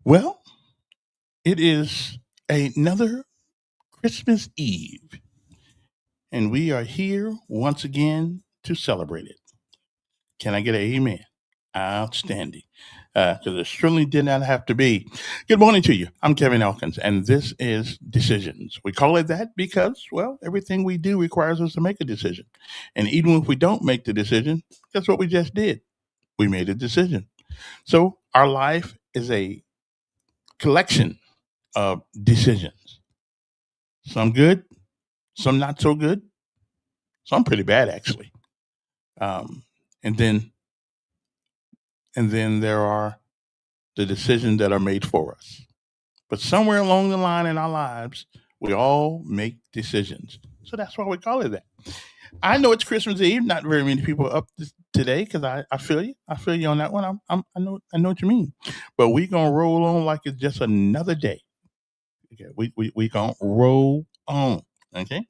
Well, it is another Christmas Eve, and we are here once again to celebrate it. Can I get an amen? Outstanding. Because it certainly did not have to be. Good morning to you. I'm Kevin Elkins, and this is Decisions. We call it that because, well, everything we do requires us to make a decision. And even if we don't make the decision, guess what we just did? We made a decision. So our life is a collection of decisions. Some good, some not so good, some pretty bad actually. Um, and then there are the decisions that are made for us. But somewhere along the line in our lives, we all make decisions. So that's why we call it that. I know it's Christmas Eve. Not very many people are up today because I feel you. I feel you on that one. I know what you mean. But we gonna roll on like it's just another day. Okay, we gonna roll on. Okay.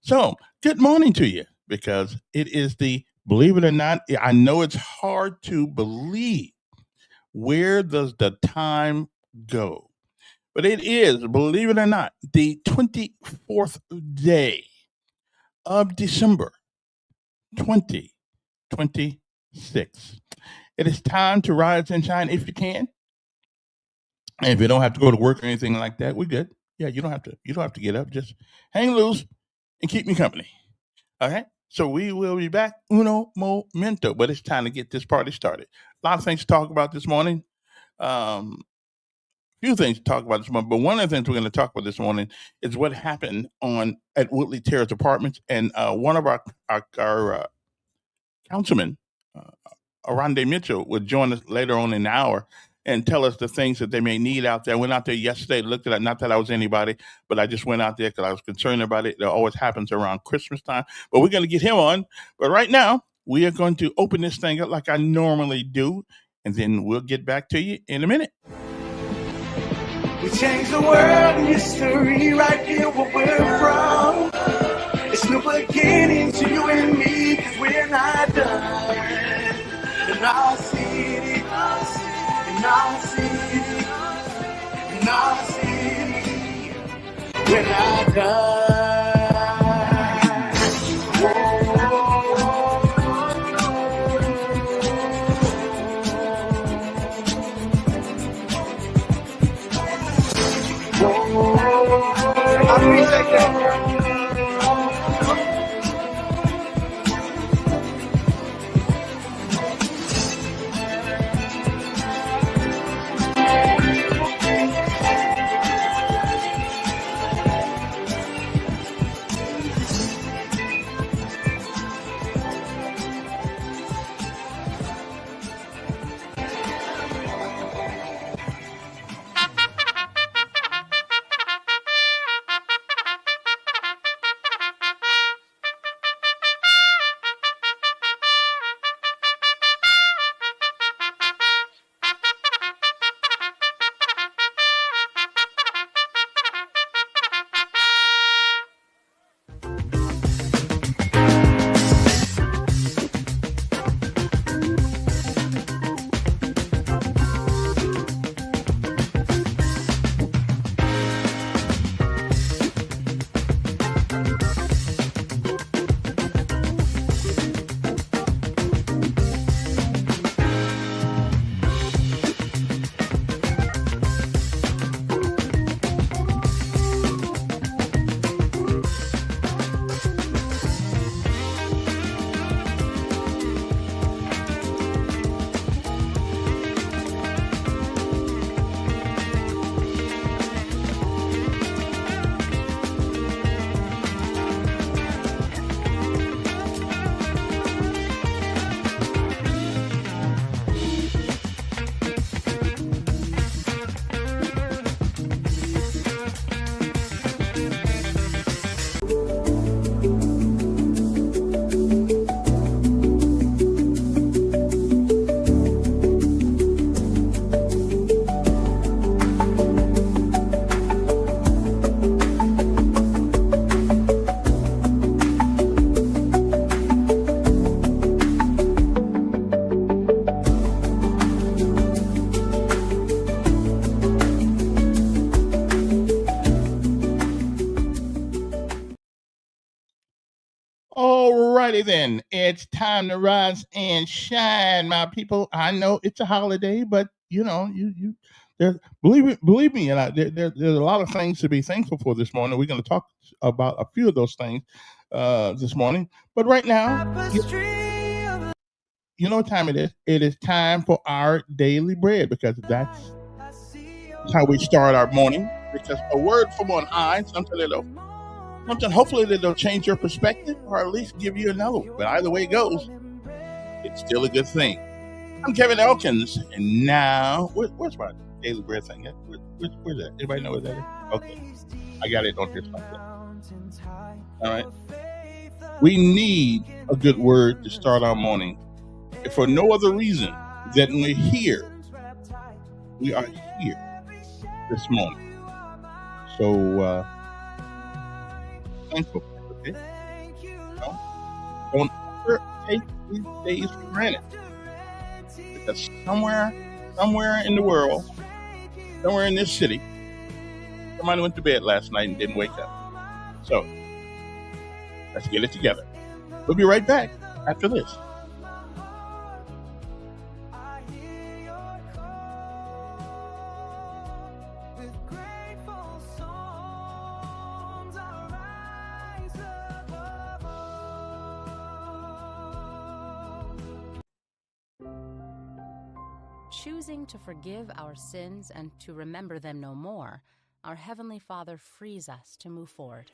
So, good morning to you because it is believe it or not, I know it's hard to believe. Where does the time go? But it is, believe it or not, the 24th day of December 2026. It is time to rise and shine if you can. And if you don't have to go to work or anything like that, we're good. Yeah, you don't have to get up. Just hang loose and keep me company. All right. So we will be back uno momento, but it's time to get this party started. A lot of things to talk about this morning. Um, few things to talk about this morning, but one of the things we're going to talk about this morning is what happened on at Woodley Terrace Apartments, and one of our councilmen, uh, Arande Mitchell, would join us later on in the hour and tell us the things that they may need out there. I went out there yesterday, looked at it. Not that I was anybody, but I just went out there because I was concerned about it. It always happens around Christmas time. But we're going to get him on. But right now, we are going to open this thing up like I normally do, and then we'll get back to you in a minute. We change the world and history right here where we're from. It's new beginning to you and me, cause we're not done. In our city, in our city, in our city, we're not done. I appreciate that. All righty then. It's time to rise and shine, my people. I know it's a holiday, but there. Believe me, and there's a lot of things to be thankful for this morning. We're going to talk about a few of those things this morning. But right now, you know what time it is. It is time for our daily bread because that's how we start our morning. Because a word from on high, something hopefully that'll change your perspective or at least give you another one. But either way it goes, it's still a good thing. I'm Kevin Elkins, and now where's my daily bread thing? Where's that? Anybody know what that is? Okay, I got it on here like that. All right. We need a good word to start our morning, if for no other reason than we're here. We are here this morning. So thankful. Okay. Don't ever take these days for granted. Because somewhere in the world, somewhere in this city, somebody went to bed last night and didn't wake up. So let's get it together. We'll be right back after this. Choosing to forgive our sins and to remember them no more, our Heavenly Father frees us to move forward.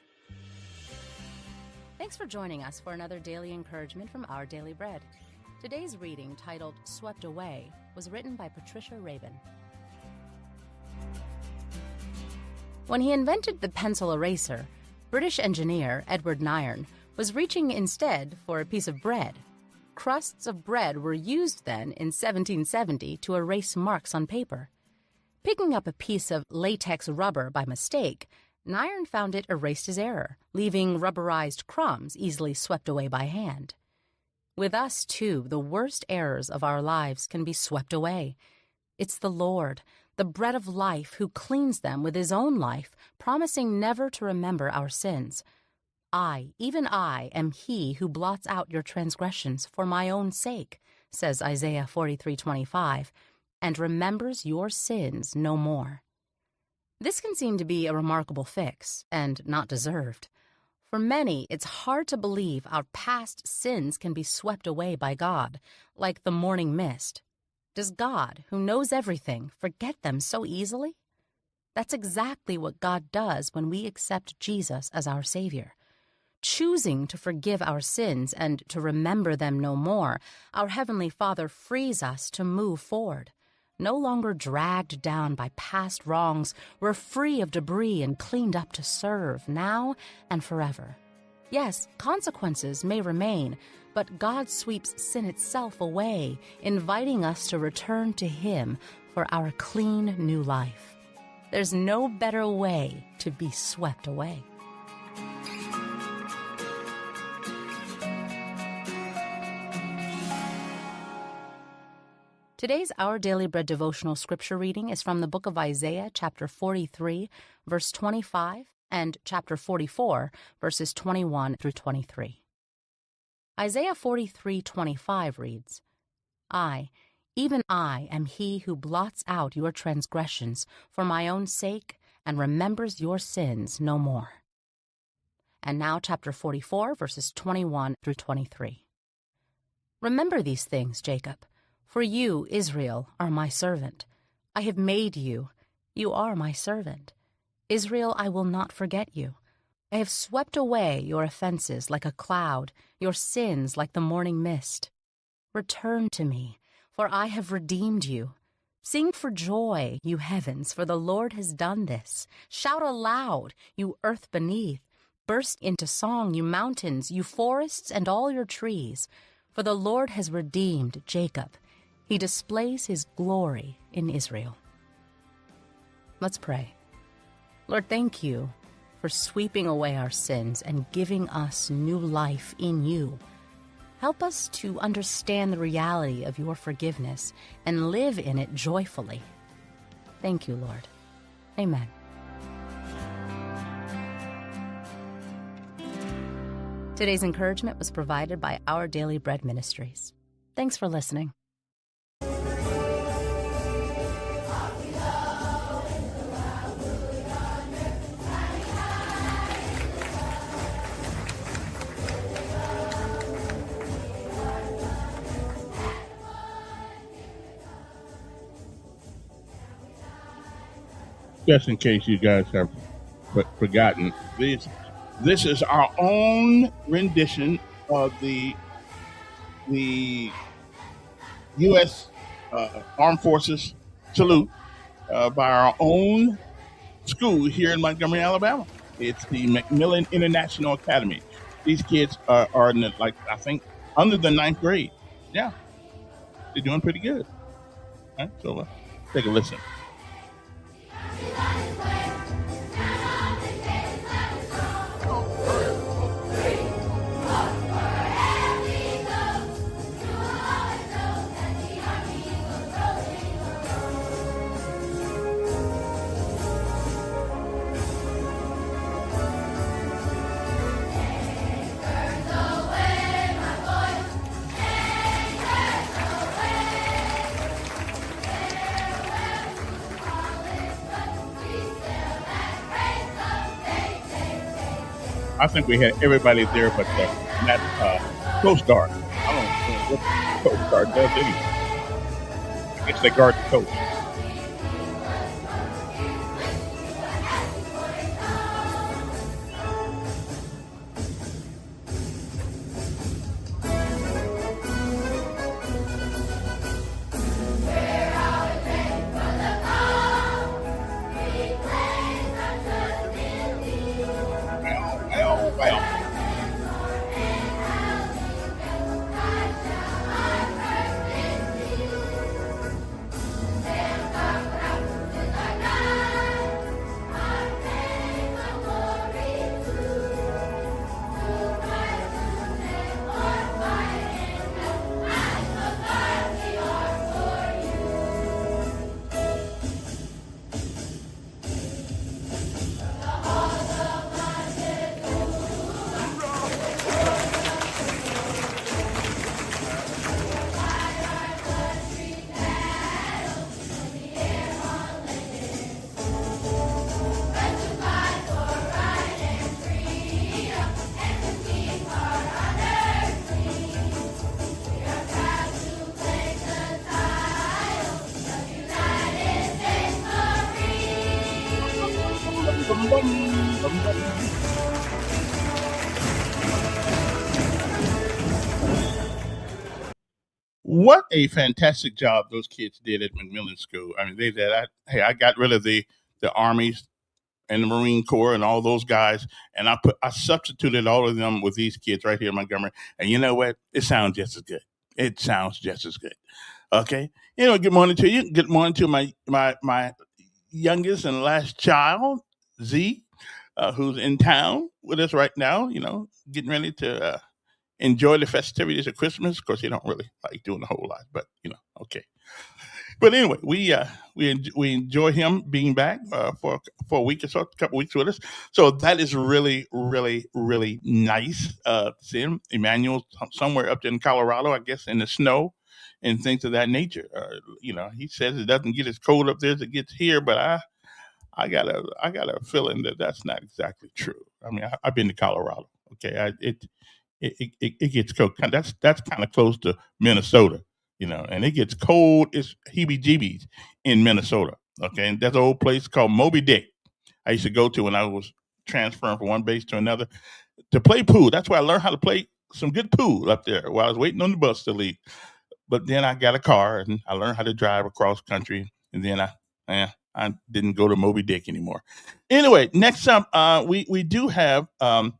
Thanks for joining us for another daily encouragement from Our Daily Bread. Today's reading, titled Swept Away, was written by Patricia Rabin. When he invented the pencil eraser, British engineer Edward Nairn was reaching instead for a piece of bread. Crusts of bread were used then in 1770 to erase marks on paper. Picking up a piece of latex rubber by mistake, Nairn found it erased his error, leaving rubberized crumbs easily swept away by hand. With us, too, the worst errors of our lives can be swept away. It's the Lord, the bread of life, who cleans them with his own life, promising never to remember our sins. I, even I, am he who blots out your transgressions for my own sake, says Isaiah 43:25, and remembers your sins no more. This can seem to be a remarkable fix, and not deserved. For many, it's hard to believe our past sins can be swept away by God, like the morning mist. Does God, who knows everything, forget them so easily? That's exactly what God does when we accept Jesus as our Savior. Choosing to forgive our sins and to remember them no more, our Heavenly Father frees us to move forward. No longer dragged down by past wrongs, we're free of debris and cleaned up to serve now and forever. Yes, consequences may remain, but God sweeps sin itself away, inviting us to return to Him for our clean new life. There's no better way to be swept away. Today's Our Daily Bread devotional scripture reading is from the book of Isaiah, chapter 43, verse 25, and chapter 44, verses 21 through 23. Isaiah 43:25 reads, I, even I, am he who blots out your transgressions for my own sake and remembers your sins no more. And now chapter 44, verses 21 through 23. Remember these things, Jacob. For you, Israel, are my servant. I have made you. You are my servant. Israel, I will not forget you. I have swept away your offenses like a cloud, your sins like the morning mist. Return to me, for I have redeemed you. Sing for joy, you heavens, for the Lord has done this. Shout aloud, you earth beneath. Burst into song, you mountains, you forests, and all your trees. For the Lord has redeemed Jacob. He displays his glory in Israel. Let's pray. Lord, thank you for sweeping away our sins and giving us new life in you. Help us to understand the reality of your forgiveness and live in it joyfully. Thank you, Lord. Amen. Today's encouragement was provided by Our Daily Bread Ministries. Thanks for listening. Just in case you guys have forgotten, this is our own rendition of the U.S. Armed Forces salute by our own school here in Montgomery, Alabama. It's the Macmillan International Academy. These kids are in I think, under the 9th grade. Yeah, they're doing pretty good. All right, so take a listen. I think we had everybody there but that Coast Guard. I don't know what the Coast Guard does anyway. I guess they guard the coast. What a fantastic job those kids did at Macmillan School. I mean, they did. I got rid of the armies and the Marine Corps and all those guys, and I substituted all of them with these kids right here in Montgomery. And you know what? It sounds just as good. It sounds just as good. Okay. Good morning to you. Good morning to my youngest and last child, Z, who's in town with us right now. Getting ready to enjoy the festivities of Christmas. Of course, you don't really like doing a whole lot, but okay. But anyway, we enjoy him being back for a week or so, a couple weeks with us. So that is really, really, really nice to see him. Emmanuel somewhere up there in Colorado, I guess, in the snow and things of that nature. He says it doesn't get as cold up there as it gets here, but I got a feeling that that's not exactly true. I mean, I've been to Colorado. Okay, it gets cold. That's kind of close to Minnesota, and it gets cold. It's heebie-jeebies in Minnesota. Okay, and there's an old place called Moby Dick I used to go to when I was transferring from one base to another to play pool. That's where I learned how to play some good pool up there while I was waiting on the bus to leave. But then I got a car and I learned how to drive across country, and then I didn't go to Moby Dick anymore. Anyway, next up, we do have a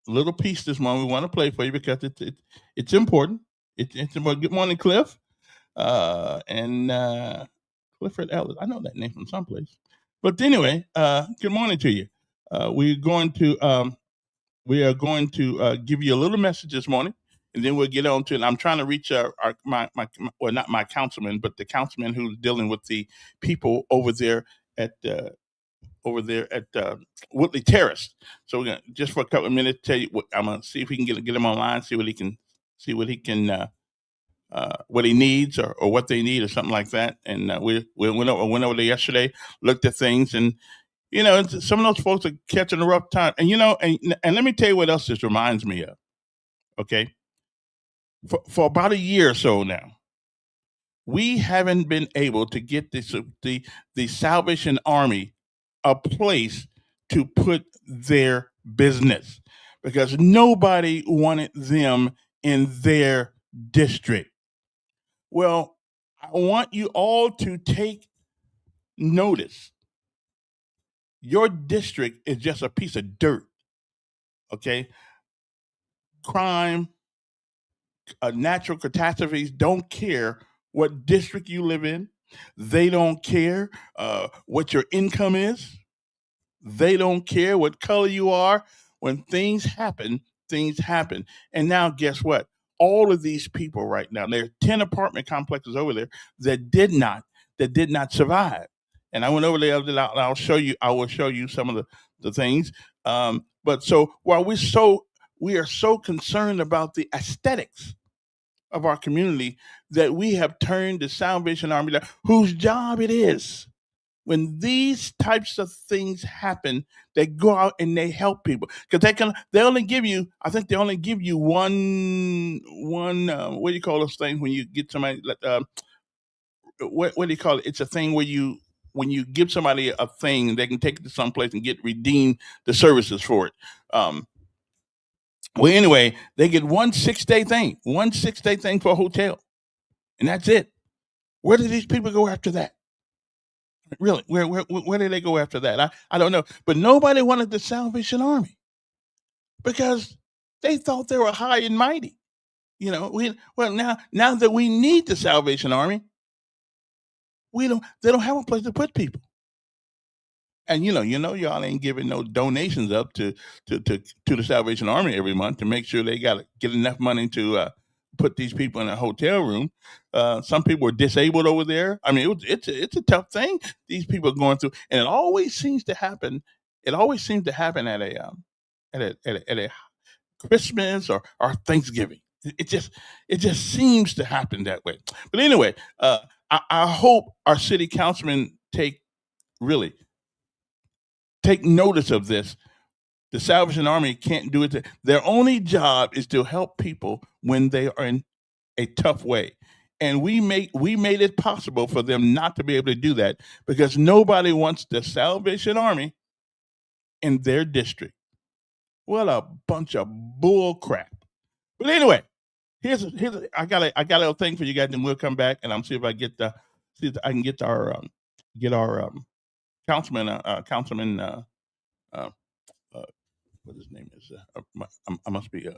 little piece this morning we want to play for you because it's important. It's important. Good morning, Cliff, and Clifford Ellis. I know that name from someplace. But anyway, good morning to you. We are going to give you a little message this morning, and then we'll get on to it. I'm trying to reach not my councilman, but the councilman who's dealing with the people over there at over there at Woodley Terrace. So we're gonna just for a couple of minutes tell you what I'm gonna see if we can get him online, see what he can what he needs or what they need or something like that. And we went over there yesterday, looked at things, and some of those folks are catching a rough time. And and let me tell you what else this reminds me of. Okay, for about a year or so now, we haven't been able to get the Salvation Army a place to put their business because nobody wanted them in their district. Well, I want you all to take notice. Your district is just a piece of dirt, okay? Crime, natural catastrophes don't care what district you live in. They don't care what your income is. They don't care what color you are. When things happen, things happen. And now guess what? All of these people right now, there are 10 apartment complexes over there that did not survive. And I went over there, I will show you some of the things. But so while we are so concerned about the aesthetics of our community that we have turned the Salvation Army down, whose job it is. When these types of things happen, they go out and they help people because they only give you one what do you call those things when you get somebody what do you call it? It's a thing where when you give somebody a thing, they can take it to someplace and redeem the services for it. Well, anyway, they get one 6-day thing for a hotel, and that's it. Where do these people go after that? Really, where did they go after that? I don't know. But nobody wanted the Salvation Army because they thought they were high and mighty. Now that we need the Salvation Army, they don't have a place to put people. And y'all ain't giving no donations up to the Salvation Army every month to make sure they got to get enough money to put these people in a hotel room. Some people are disabled over there. I mean, it's a tough thing these people are going through, and it always seems to happen. It always seems to happen at a Christmas or Thanksgiving. It just seems to happen that way. But anyway, I hope our city councilmen take notice of this. The Salvation Army can't do it. Their only job is to help people when they are in a tough way. And we made it possible for them not to be able to do that because nobody wants the Salvation Army in their district. What a bunch of bull crap. But anyway, I got a little thing for you guys, and we'll come back and I'm see if I get our councilman what his name is. I must be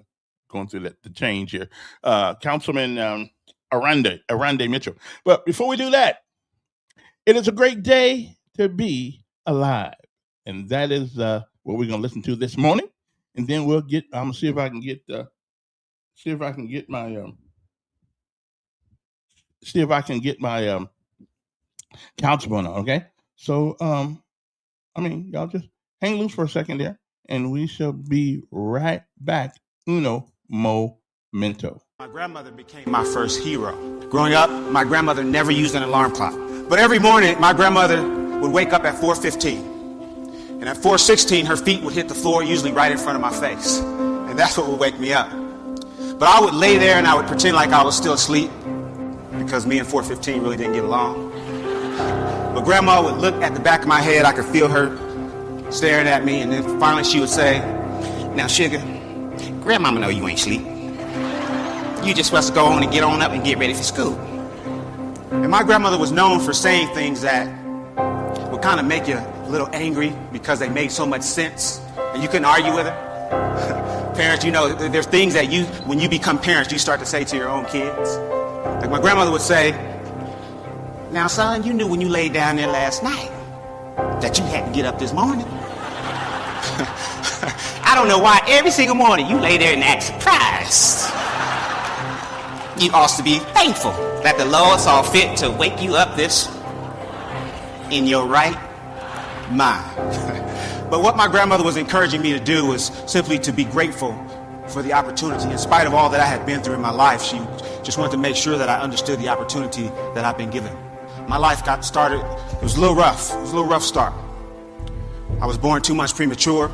going through the change here. Councilman Arande Mitchell. But before we do that, it is a great day to be alive. And that is what we're going to listen to this morning. And then I'm going to see if I can get my councilman on, okay? So, y'all just hang loose for a second there. And we shall be right back. Uno momento. My grandmother became my first hero. Growing up, my grandmother never used an alarm clock. But every morning, my grandmother would wake up at 4:15. And at 4:16, her feet would hit the floor, usually right in front of my face. And that's what would wake me up. But I would lay there and I would pretend like I was still asleep because me and 4:15 really didn't get along. But grandma would look at the back of my head. I could feel her staring at me, and then finally she would say, "Now, sugar, grandmama know you ain't sleep. You just supposed to go on and get on up and get ready for school." And my grandmother was known for saying things that would kind of make you a little angry because they made so much sense, and you couldn't argue with her. Parents, there's things that when you become parents, you start to say to your own kids. Like my grandmother would say, "Now, son, you knew when you laid down there last night that you had to get up this morning. I don't know why every single morning you lay there and act surprised. You ought to be thankful that the Lord saw fit to wake you up in your right mine. But what my grandmother was encouraging me to do was simply to be grateful for the opportunity. In spite of all that I had been through in my life, she just wanted to make sure that I understood the opportunity that I've been given. My life got started, it was a little rough. It was a little rough start. I was born 2 months premature.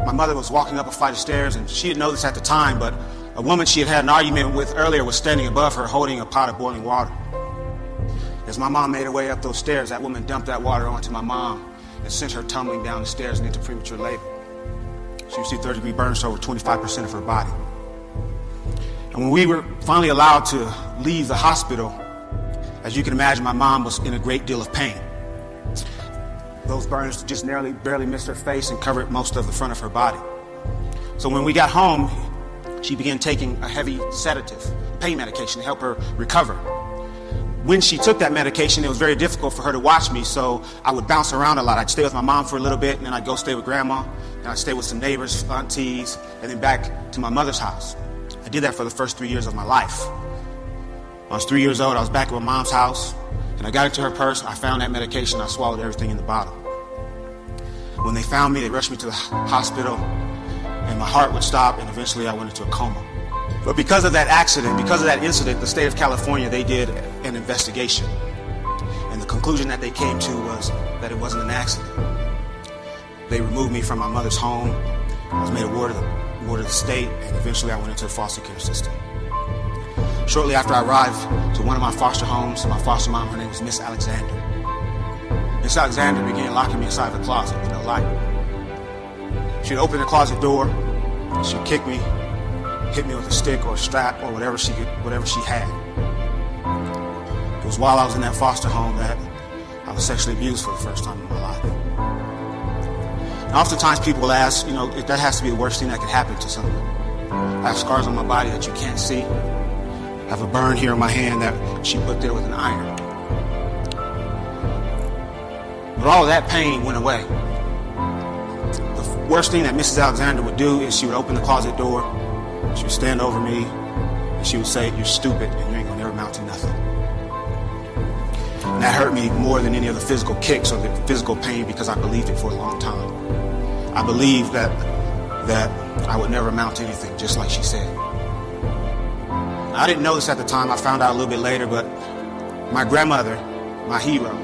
My mother was walking up a flight of stairs, and she didn't know this at the time, but a woman she had an argument with earlier was standing above her holding a pot of boiling water. As my mom made her way up those stairs, that woman dumped that water onto my mom and sent her tumbling down the stairs and into premature labor. She received third-degree burns to over 25% of her body. And when we were finally allowed to leave the hospital, as you can imagine, my mom was in a great deal of pain. Those burns just barely missed her face and covered most of the front of her body. So when we got home, she began taking a heavy sedative, pain medication to help her recover. When she took that medication, it was very difficult for her to watch me, so I would bounce around a lot. I'd stay with my mom for a little bit, and then I'd go stay with grandma, and I'd stay with some neighbors, aunties, and then back to my mother's house. I did that for the first 3 years of my life. I was 3 years old, I was back at my mom's house, and I got into her purse, I found that medication, I swallowed everything in the bottle. When they found me, they rushed me to the hospital, and my heart would stop, and eventually I went into a coma. But because of that accident, because of that incident, the state of California, they did an investigation. And the conclusion that they came to was that it wasn't an accident. They removed me from my mother's home. I was made a ward of the state, and eventually I went into the foster care system. Shortly after I arrived to one of my foster homes, my foster mom, her name was Miss Alexander. Miss Alexander began locking me inside the closet with no light. She'd open the closet door, she'd kick me, hit me with a stick or a strap or whatever she had. It was while I was in that foster home that I was sexually abused for the first time in my life. And oftentimes people will ask, if that has to be the worst thing that could happen to someone. I have scars on my body that you can't see. I have a burn here on my hand that she put there with an iron. But all of that pain went away. The worst thing that Mrs. Alexander would do is she would open the closet door, she would stand over me, and she would say, "You're stupid, and you ain't gonna never amount to nothing." And that hurt me more than any of the physical kicks or the physical pain because I believed it for a long time. I believed that I would never amount to anything, just like she said. I didn't know this at the time. I found out a little bit later, but my grandmother, my hero,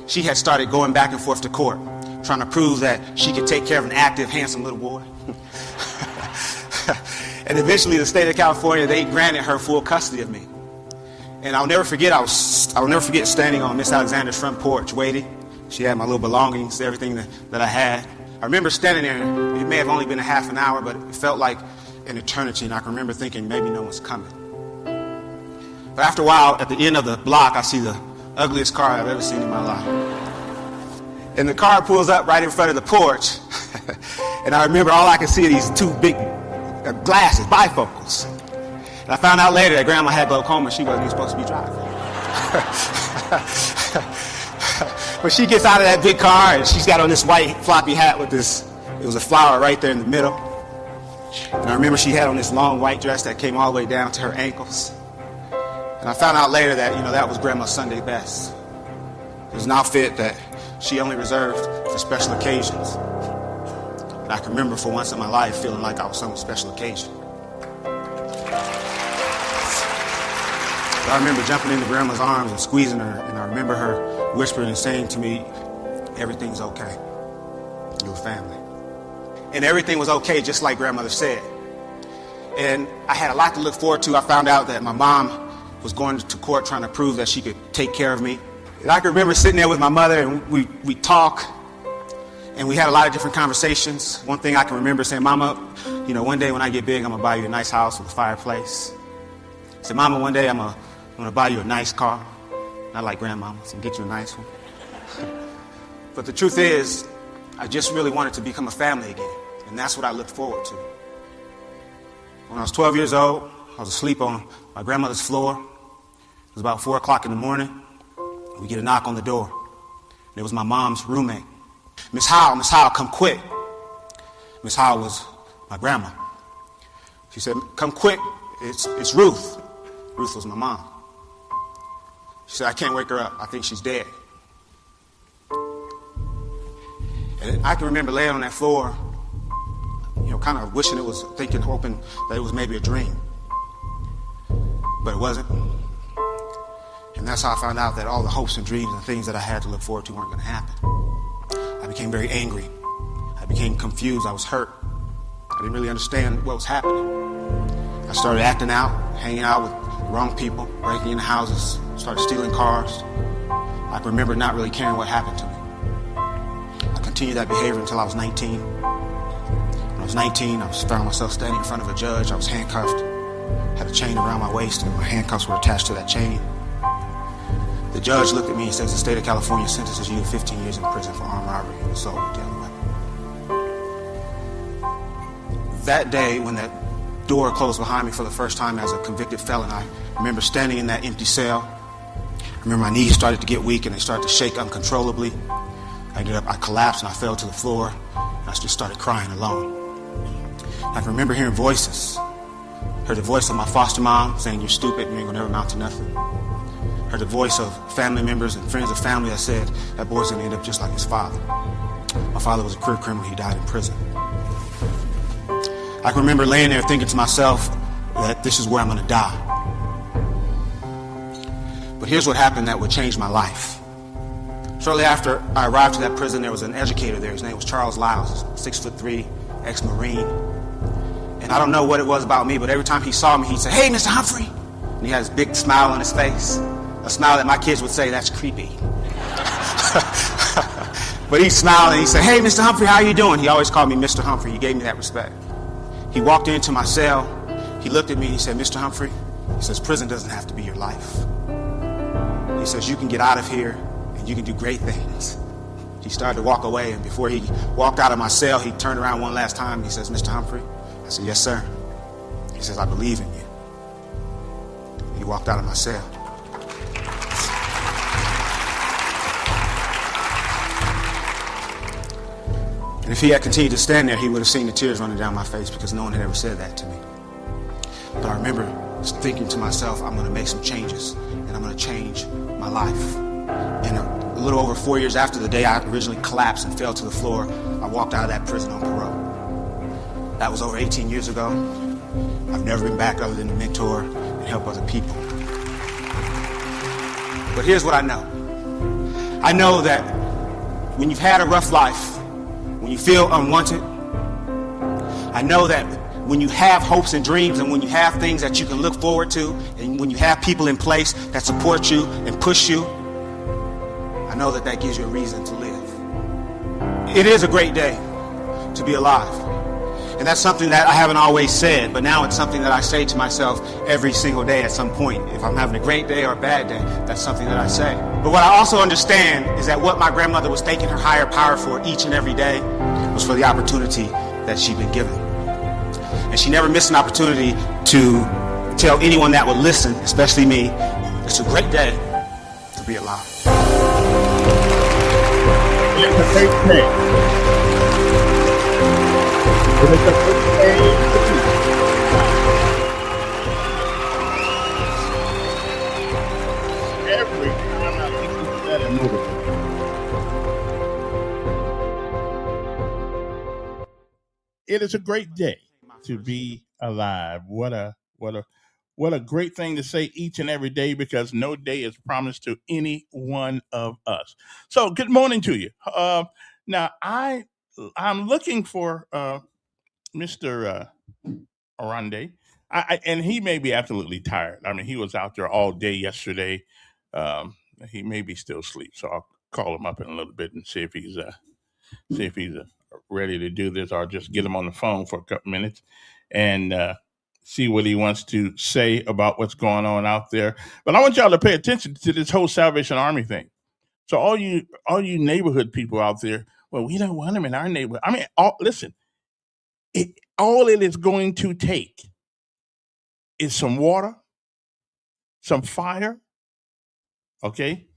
she had started going back and forth to court, trying to prove that she could take care of an active, handsome little boy. And eventually the state of California, they granted her full custody of me. And I'll never forget standing on Miss Alexander's front porch waiting. She had my little belongings, everything that I had. I remember standing there, it may have only been a half an hour, but it felt like an eternity, and I can remember thinking maybe no one's coming. But after a while, at the end of the block, I see the ugliest car I've ever seen in my life. And the car pulls up right in front of the porch, and I remember all I could see are these two big glasses, bifocals. And I found out later that Grandma had glaucoma, she wasn't even supposed to be driving. But she gets out of that big car, and she's got on this white floppy hat with this, it was a flower right there in the middle. And I remember she had on this long white dress that came all the way down to her ankles. And I found out later that, that was Grandma's Sunday best. It was an outfit that she only reserved for special occasions. And I can remember for once in my life feeling like I was some special occasion. I remember jumping into Grandma's arms and squeezing her, and I remember her whispering and saying to me, "Everything's okay. You're family." And everything was okay, just like Grandmother said. And I had a lot to look forward to. I found out that my mom was going to court trying to prove that she could take care of me. And I can remember sitting there with my mother, and we talk, and we had a lot of different conversations. One thing I can remember saying, "Mama, one day when I get big, I'm going to buy you a nice house with a fireplace." I said, "Mama, one day I'm going to buy you a nice car." Not like Grandmama, so get you a nice one. But the truth is, I just really wanted to become a family again. And that's what I looked forward to. When I was 12 years old, I was asleep on my grandmother's floor. It was about 4 o'clock in the morning. We get a knock on the door. And it was my mom's roommate. Miss Howell, come quick." Miss Howell was my grandma. She said, "Come quick, it's Ruth." Ruth was my mom. She said, "I can't wake her up. I think she's dead." And I can remember laying on that floor, kind of wishing it was, thinking, hoping that it was maybe a dream. But it wasn't. And that's how I found out that all the hopes and dreams and things that I had to look forward to weren't going to happen. I became very angry. I became confused. I was hurt. I didn't really understand what was happening. I started acting out, hanging out with the wrong people, breaking into houses, started stealing cars. I can remember not really caring what happened to me. I continued that behavior until I was 19. When I was 19, I found myself standing in front of a judge. I was handcuffed, had a chain around my waist, and my handcuffs were attached to that chain. The judge looked at me and says, the state of California sentences you to 15 years in prison for armed robbery and assault with a deadly weapon. That day, when that door closed behind me for the first time as a convicted felon, I remember standing in that empty cell. I remember my knees started to get weak and they started to shake uncontrollably. I collapsed and I fell to the floor and I just started crying alone. I can remember hearing voices. Heard the voice of my foster mom saying, you're stupid, you ain't gonna never amount to nothing. Heard the voice of family members and friends of family that said, that boy's gonna end up just like his father. My father was a career criminal, he died in prison. I can remember laying there thinking to myself that this is where I'm gonna die. But here's what happened that would change my life. Shortly after I arrived to that prison, there was an educator there. His name was Charles Lyles, 6'3", ex-Marine. And I don't know what it was about me, but every time he saw me, he'd say, hey, Mr. Humphrey. And he had this big smile on his face, a smile that my kids would say, that's creepy. But he smiled and he said, hey, Mr. Humphrey, how you doing? He always called me Mr. Humphrey. He gave me that respect. He walked into my cell. He looked at me and he said, Mr. Humphrey, he says, prison doesn't have to be your life. He says, you can get out of here and you can do great things. He started to walk away, and before he walked out of my cell, he turned around one last time and he says, Mr. Humphrey? I said, yes, sir. He says, I believe in you. He walked out of my cell. And if he had continued to stand there, he would have seen the tears running down my face because no one had ever said that to me. But I remember thinking to myself, I'm going to make some changes and I'm going to change my life. And a little over 4 years after the day I originally collapsed and fell to the floor, I walked out of that prison on parole. That was over 18 years ago. I've never been back other than to mentor and help other people. But here's what I know. I know that when you've had a rough life, when you feel unwanted, I know that when you have hopes and dreams and when you have things that you can look forward to and when you have people in place that support you and push you, I know that that gives you a reason to live. It is a great day to be alive. And that's something that I haven't always said, but now it's something that I say to myself every single day at some point. If I'm having a great day or a bad day, that's something that I say. But what I also understand is that what my grandmother was thanking her higher power for each and every day was for the opportunity that she'd been given. And she never missed an opportunity to tell anyone that would listen, especially me, it's a great day to be alive. It's a great day. It's a great day to be. Every time I think of that, I know it is a great day to be alive. What a great thing to say each and every day, because no day is promised to any one of us. So good morning to you. Now I'm looking for Mr. Arande. And he may be absolutely tired. I mean, he was out there all day yesterday. He may be still asleep, so I'll call him up in a little bit and see if he's ready to do this, or just get him on the phone for a couple minutes and see what he wants to say about what's going on out there. But I want y'all to pay attention to this whole Salvation Army thing. So all you neighborhood people out there, well, we don't want them in our neighborhood. I mean, listen, all it is going to take is some water, some fire. Okay.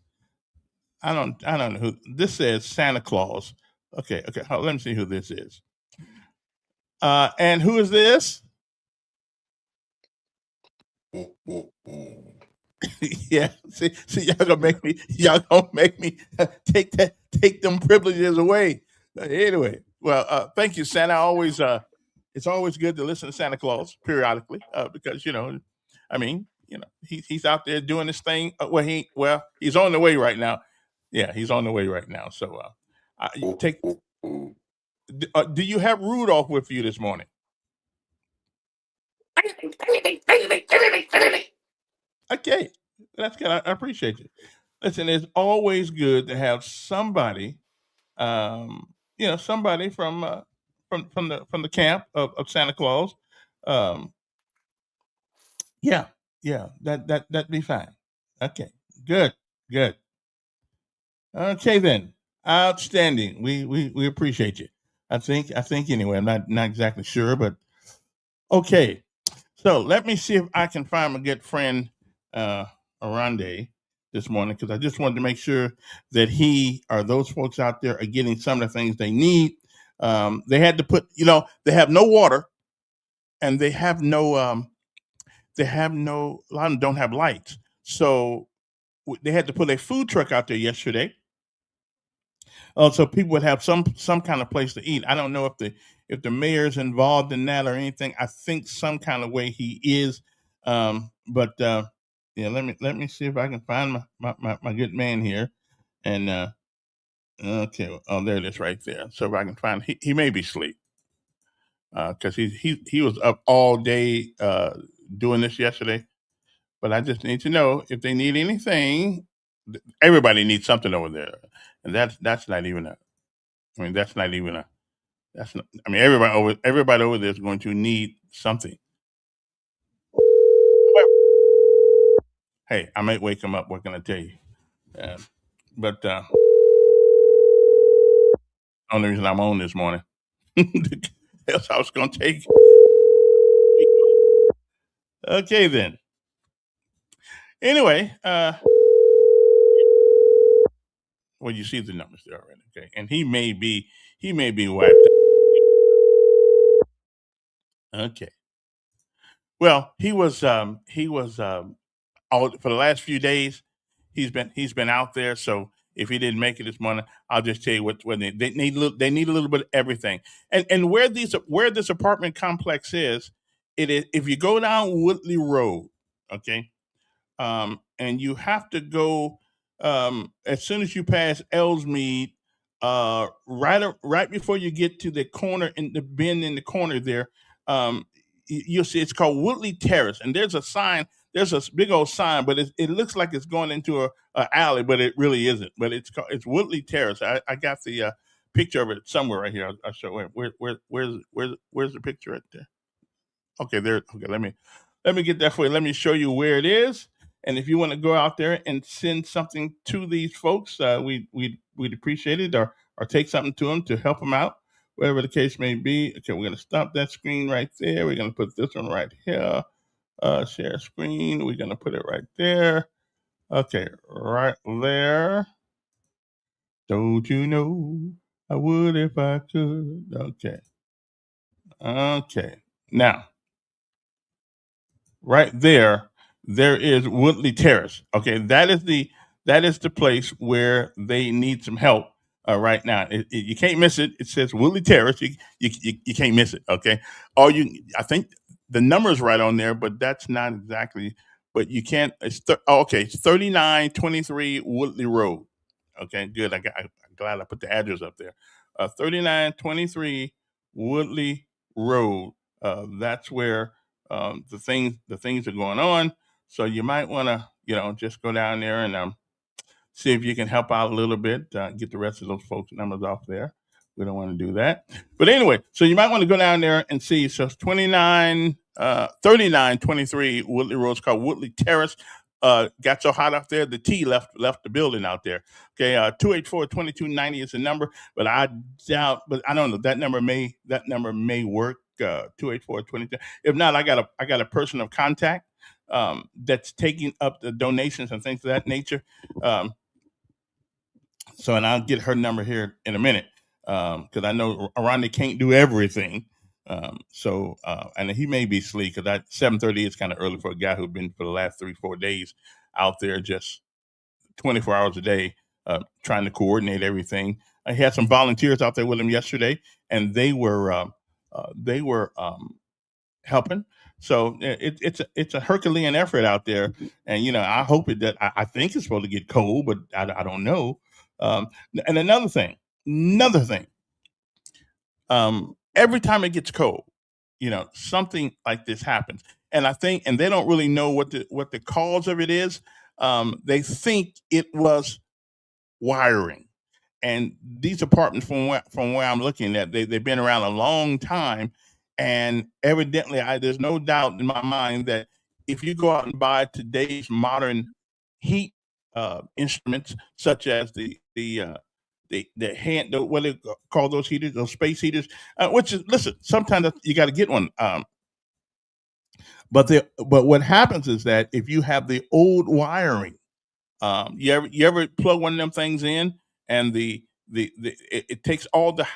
I don't know who this says. Santa Claus. Okay. Let me see who this is. And who is this? Yeah. See, y'all gonna make me take them privileges away. Anyway, well, thank you, Santa. It's always good to listen to Santa Claus periodically because I mean, he's out there doing this thing. He's on the way right now. Yeah, he's on the way right now. So, you take. Do you have Rudolph with you this morning? Okay, that's good. I appreciate you. Listen, it's always good to have somebody, somebody from the camp of Santa Claus. Um, yeah, yeah, that'd be fine. Okay, good, good. Okay then, outstanding. We appreciate you. I think anyway. I'm not exactly sure, but okay. So let me see if I can find my good friend uh, Arande this morning because I just wanted to make sure that he or those folks out there are getting some of the things they need. They had to put, they have no water and a lot of them don't have lights. So they had to put a food truck out there yesterday so people would have some kind of place to eat. I don't know if the mayor's involved in that or anything. I think some kind of way he is, but yeah. Let me see if I can find my good man here. And okay, oh there it is right there. So if I can find, he may be asleep because he was up all day doing this yesterday. But I just need to know if they need anything. Everybody needs something over there, and that's not even a. I mean, that's not even a. That's not. I mean, everybody over there is going to need something. Hey, I might wake him up. What can I tell you? Uh, but only reason I'm on this morning. Else I was going to take. Okay then. Anyway, well, you see the numbers there already. Okay, and he may be wiped. Okay. Well, he was all for the last few days. He's been out there. So if he didn't make it this morning, I'll just tell you what they need. They need a little bit of everything. And where this apartment complex is, it is if you go down Woodley Road, okay, and you have to go as soon as you pass Ellsmead, right before you get to the corner in the bend in the corner there. You'll see it's called Woodley Terrace, and there's a sign. There's a big old sign, but it looks like it's going into a alley, but it really isn't. But it's Woodley Terrace. I got the picture of it somewhere right here. I'll show you. Where's the picture right there? Okay, there. Okay, let me get that for you. Let me show you where it is. And if you want to go out there and send something to these folks, we'd appreciate it, or take something to them to help them out, whatever the case may be. Okay, we're gonna stop that screen right there. We're gonna put this one right here. Share screen. We're gonna put it right there. Okay, right there. Don't you know I would if I could? Okay. Okay. Now, right there is Woodley Terrace. Okay, that is the place where they need some help right now. You can't miss it. It says Woodley Terrace. You can't miss it. Okay, I think the number's right on there, but that's not exactly. But you can't. Okay. It's 3923 Woodley Road. Okay, good. I'm glad I put the address up there. 3923 Woodley Road. That's where the things are going on. So you might want to just go down there and see if you can help out a little bit, get the rest of those folks' numbers off there. We don't want to do that. But anyway, so you might want to go down there and see. So it's 3923 Woodley Road. It's called Woodley Terrace. Got so hot out there, the T left the building out there. Okay, 284-2290 is the number, but I doubt. But I don't know, that number may work. 284-22. If not, I got a person of contact that's taking up the donations and things of that nature. And I'll get her number here in a minute because I know Aranda can't do everything. And he may be asleep because 7:30 is kind of early for a guy who's been for the last 3-4 days out there just 24 hours a day trying to coordinate everything. He had some volunteers out there with him yesterday, and they were helping. So it's a Herculean effort out there, and I hope I think it's supposed to get cold, but I don't know. Um, and another thing, every time it gets cold, something like this happens, and and they don't really know what the cause of it is. They think it was wiring. And these apartments, from where I'm looking at, they've been around a long time, and evidently, there's no doubt in my mind that if you go out and buy today's modern heat instruments, such as the hand, what do they call those heaters, those space heaters, which is, listen, sometimes you got to get one. But what happens is that if you have the old wiring, you ever plug one of them things in, and it takes all the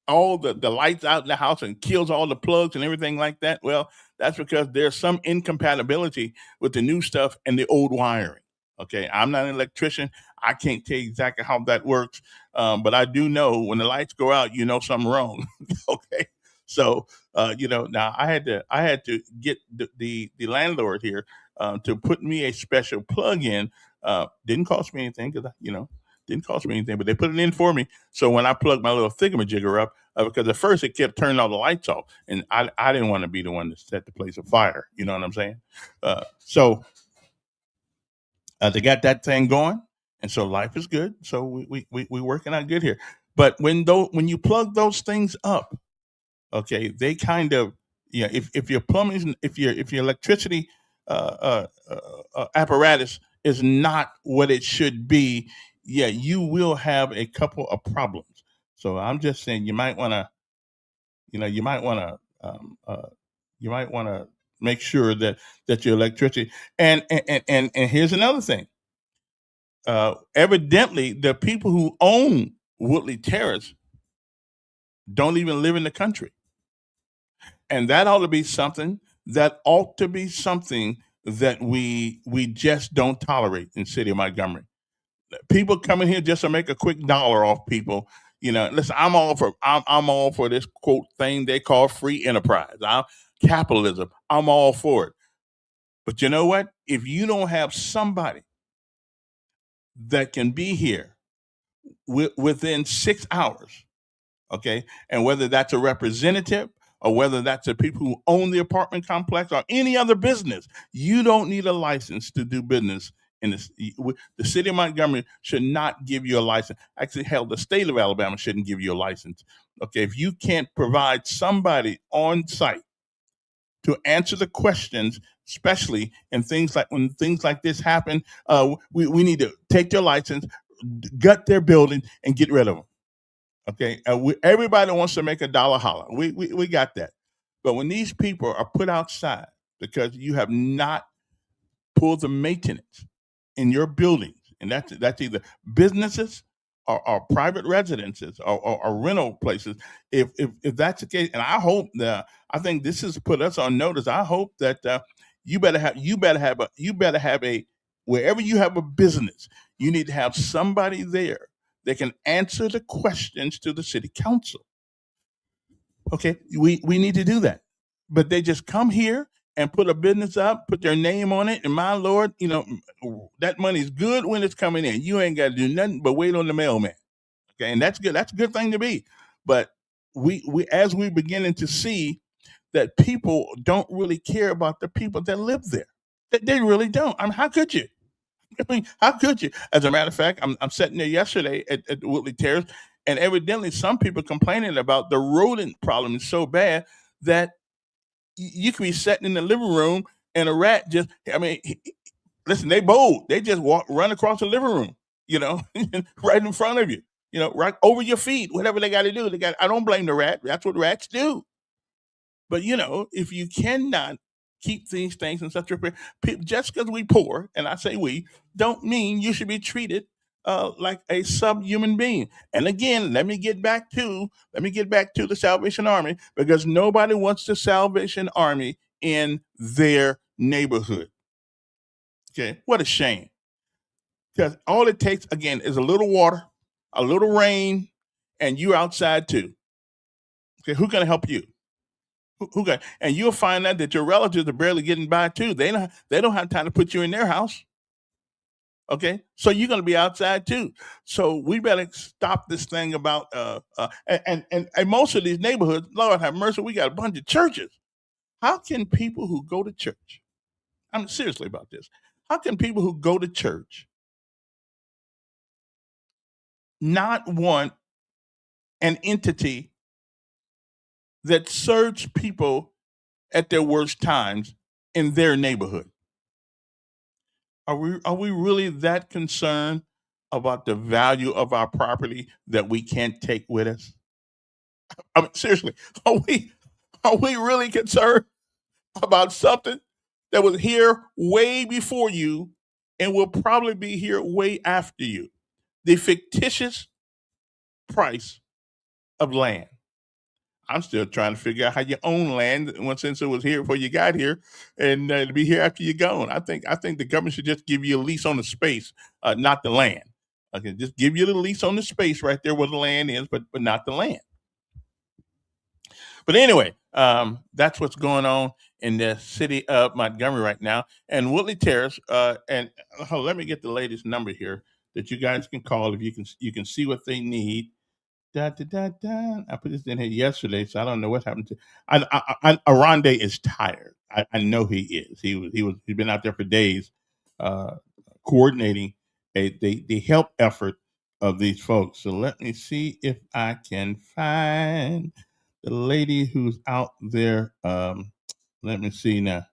lights out in the house and kills all the plugs and everything like that? Well, that's because there's some incompatibility with the new stuff and the old wiring. Okay, I'm not an electrician. I can't tell you exactly how that works, but I do know when the lights go out, something wrong. Okay, so now I had to get the landlord here to put me a special plug in. Didn't cost me anything, because didn't cost me anything, but they put it in for me. So when I plugged my little thingamajigger up, because at first it kept turning all the lights off, and I didn't want to be the one to set the place afire. You know what I'm saying? So they got that thing going, and so life is good. So we working out good here. But when you plug those things up, okay, they kind of, if your plumbing, if your electricity apparatus is not what it should be, yeah, you will have a couple of problems. So I'm just saying, you might want to you might want to make sure that your electricity, and here's another thing. Evidently, the people who own Woodley Terrace don't even live in the country, and that ought to be something that we just don't tolerate in the city of Montgomery. People coming here just to make a quick dollar off people. Listen, I'm all for this quote thing they call free enterprise. Capitalism. I'm all for it. But you know what? If you don't have somebody that can be here within 6 hours, okay, and whether that's a representative or whether that's the people who own the apartment complex or any other business, you don't need a license to do business in this. The city of Montgomery should not give you a license. Actually, hell, the state of Alabama shouldn't give you a license. Okay, if you can't provide somebody on site to answer the questions, especially in things like when things like this happen, we need to take their license, gut their building, and get rid of them. Okay, everybody wants to make a dollar holler. We got that, but when these people are put outside because you have not pulled the maintenance in your buildings, and that's either businesses or private residences or rental places. If that's the case, and I think this has put us on notice. I hope that you better have a wherever you have a business, you need to have somebody there that can answer the questions to the city council. Okay, we need to do that. But they just come here and put a business up, put their name on it, and my lord, that money's good when it's coming in. You ain't got to do nothing but wait on the mailman. Okay, and that's good. That's a good thing to be. But we as we beginning to see that people don't really care about the people that live there. They really don't. I mean, how could you? I mean, how could you? As a matter of fact, I'm sitting there yesterday at Woodley Terrace, and evidently some people complaining about the rodent problem is so bad that you could be sitting in the living room and a rat just, I mean, listen, they bold. They just run across the living room, right in front of you, right over your feet, whatever they got to do. I don't blame the rat. That's what rats do. But if you cannot keep these things in such a just because we poor, and I say we, don't mean you should be treated like a subhuman being. And again, let me get back to the Salvation Army, because nobody wants the Salvation Army in their neighborhood. Okay, what a shame. Because all it takes again is a little water, a little rain, and you're outside too. Okay, who's going to help you? Who got? And you'll find out that your relatives are barely getting by too. They don't have time to put you in their house. Okay, so you're going to be outside too. So we better stop this thing about and most of these neighborhoods. Lord have mercy, we got a bunch of churches. How can people who go to church? I'm seriously about this. How can people who go to church not want an entity that serves people at their worst times in their neighborhood? Are we really that concerned about the value of our property that we can't take with us? I mean, seriously, are we really concerned about something that was here way before you and will probably be here way after you? The fictitious price of land. I'm still trying to figure out how you own land since it was here before you got here, and to be here after you're gone. I think the government should just give you a lease on the space, not the land. Okay, just give you the lease on the space right there where the land is, but not the land. But anyway, that's what's going on in the city of Montgomery right now, and Woodley Terrace. Let me get the latest number here that you guys can call if you can see what they need. Da, da, da, da. I put this in here yesterday, so I don't know what happened to. Aronde is tired. I know he is. He's been out there for days, uh, coordinating the help effort of these folks. So let me see if I can find the lady who's out there. Let me see now.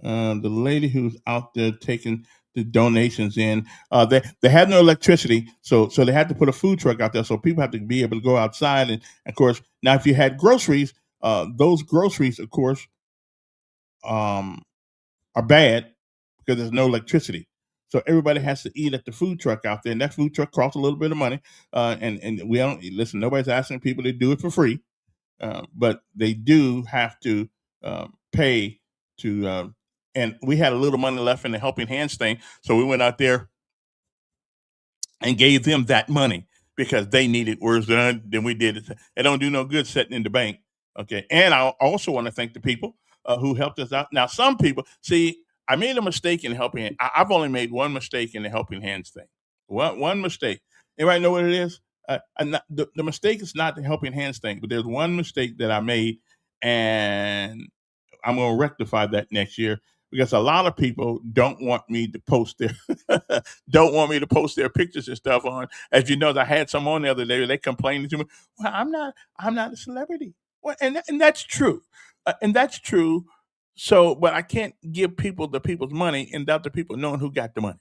The lady who's out there taking the donations in. They had no electricity, so they had to put a food truck out there, so people have to be able to go outside. And of course, now if you had groceries, those groceries, of course, um, are bad because there's no electricity. So everybody has to eat at the food truck out there, and that food truck costs a little bit of money. And we don't listen. Nobody's asking people to do it for free, but they do have to pay to. And we had a little money left in the helping hands thing, so we went out there and gave them that money because they needed worse than we did. It don't do no good sitting in the bank. Okay, and I also want to thank the people who helped us out. Now, some people see I made a mistake in helping. I've only made one mistake in the helping hands thing. One mistake. Anybody know what it is? The mistake is not the helping hands thing, but there's one mistake that I made, and I'm going to rectify that next year because a lot of people don't want me to post their pictures and stuff on. As you know, I had some on the other day. They complaining to me, "Well, I'm not a celebrity." Well, and that's true, and that's true. So, but I can't give people's money without the people knowing who got the money.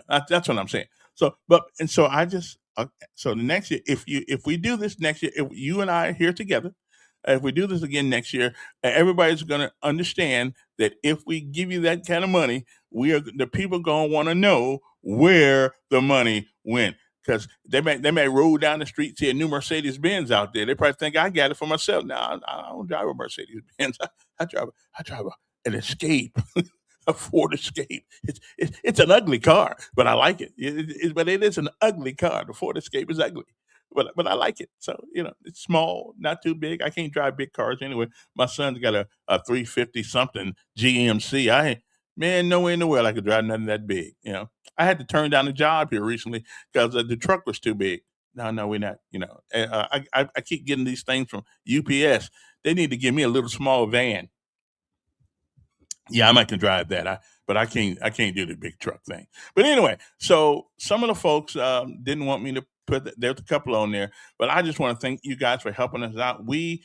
That's what I'm saying. So I just so the next year, if we do this next year, if you and I are here together, if we do this again next year, everybody's going to understand that if we give you that kind of money, the people going to want to know where the money went. Because they may roll down the street, see a new Mercedes Benz out there. They probably think I got it for myself. Now I don't drive a Mercedes Benz. I drive an Escape, a Ford Escape. It's an ugly car, but I like it. But it is an ugly car. The Ford Escape is ugly, but I like it. So it's small, not too big. I can't drive big cars anyway. My son's got a 350 something GMC. Man, nowhere in the world I could drive nothing that big. I had to turn down a job here recently because the truck was too big. No, we're not. I keep getting these things from UPS. They need to give me a little small van. Yeah, I might can drive that. But I can't do the big truck thing. But anyway, so some of the folks didn't want me to there's a couple on there, but I just want to thank you guys for helping us out. We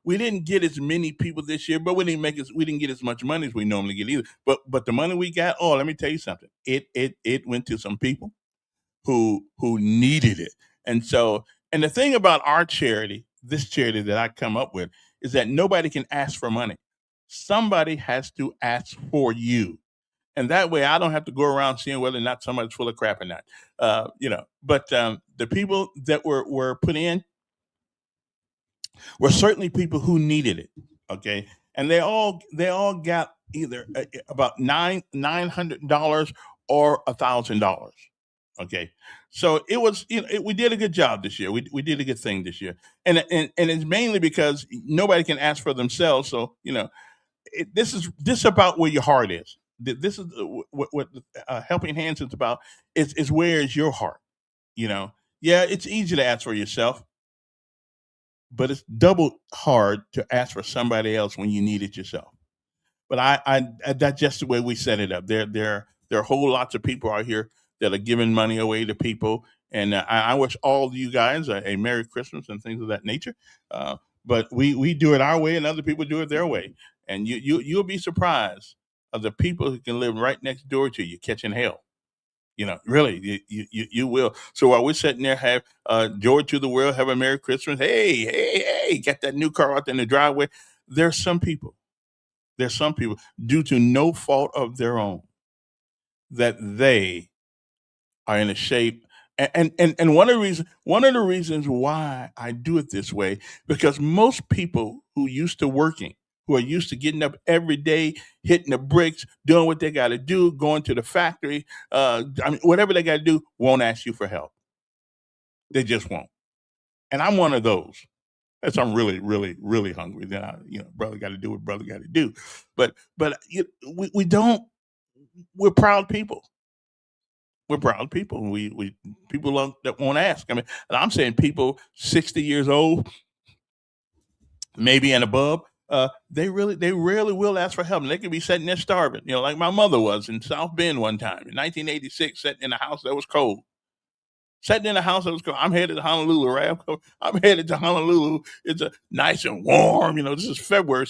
didn't get as many people this year, but we didn't get as much money as we normally get either. But the money we got, let me tell you something. It went to some people who needed it. And the thing about our charity, this charity that I come up with, is that nobody can ask for money. Somebody has to ask for you. And that way I don't have to go around seeing whether or not somebody's full of crap or not. But the people that were put in were certainly people who needed it. Okay. And they all got either about $900 or $1,000. Okay, so it was, we did a good job this year. We did a good thing this year, and it's mainly because nobody can ask for themselves. So this is about where your heart is. This is what Helping Hands is about. Is where is your heart? You know, yeah, it's easy to ask for yourself, but it's double hard to ask for somebody else when you need it yourself. But that's just the way we set it up. There are whole lots of people out here that are giving money away to people, and I wish all of you guys a Merry Christmas and things of that nature. But we do it our way, and other people do it their way, and you'll be surprised of the people who can live right next door to you catching hell. Really, you will. So while we're sitting there, have joy to the world, have a Merry Christmas. Hey, hey, hey, get that new car out there in the driveway. There's some people there's some people, due to no fault of their own, that they are in a shape. And one of the reasons why I do it this way, because most people who used to working, who are used to getting up every day, hitting the bricks, doing what they got to do, going to the factory, whatever they got to do, won't ask you for help. They just won't. And I'm one of those. If I'm really, really, really hungry, then brother got to do what brother got to do. But we don't. We're proud people. We're proud people. We people that won't ask. I mean, and I'm saying people 60 years old, maybe and above. They rarely will ask for help. And they could be sitting there starving. Like my mother was in South Bend one time in 1986, sitting in a house that was cold. Sitting in a house that was cold. I'm headed to Honolulu, right? I'm headed to Honolulu. It's a nice and warm. This is February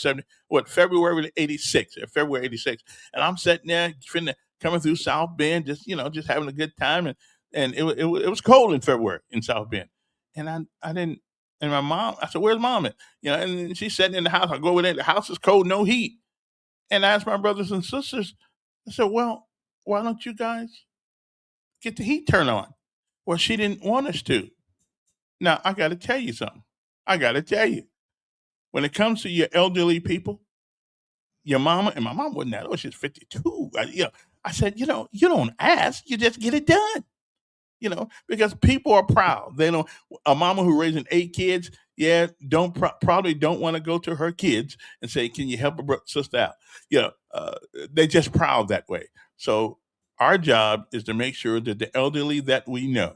86, February 86. And I'm sitting there coming through South Bend, just having a good time. And it was cold in February in South Bend. And I didn't, and my mom, I said, where's mom at? And she's sitting in the house. I go over there, the house is cold, no heat. And I asked my brothers and sisters, I said, well, why don't you guys get the heat turned on? Well, she didn't want us to. Now, I got to tell you something. I got to tell you, when it comes to your elderly people, your mama, and my mom wasn't that old, she's 52. I said, you don't ask, you just get it done. Because people are proud. They don't. A mama who raising 8 kids, probably don't want to go to her kids and say, "Can you help a sister out?" They just proud that way. So our job is to make sure that the elderly that we know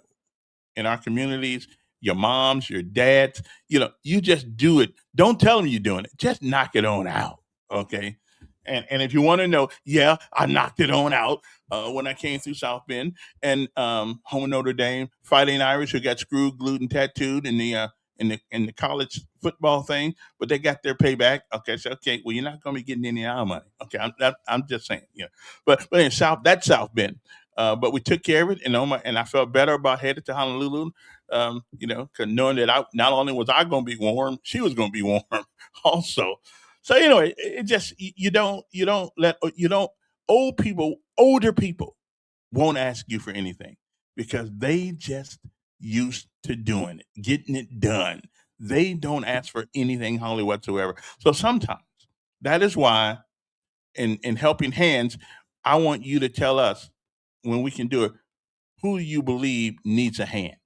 in our communities, your moms, your dads, you just do it. Don't tell them you're doing it. Just knock it on out. Okay. And if you want to know, yeah, I knocked it on out when I came through South Bend and home of Notre Dame, Fighting Irish, who got screwed, glued, and tattooed in the college football thing, but they got their payback. Okay, so well, you're not going to be getting any of our money. Okay, I'm just saying, But in South Bend, but we took care of it, and I felt better about headed to Honolulu. Because knowing that not only was I going to be warm, she was going to be warm also. So anyway, it just you don't older people won't ask you for anything because they just used to doing it, getting it done. They don't ask for anything hardly whatsoever. So sometimes that is why in Helping Hands, I want you to tell us when we can do it, who you believe needs a hand.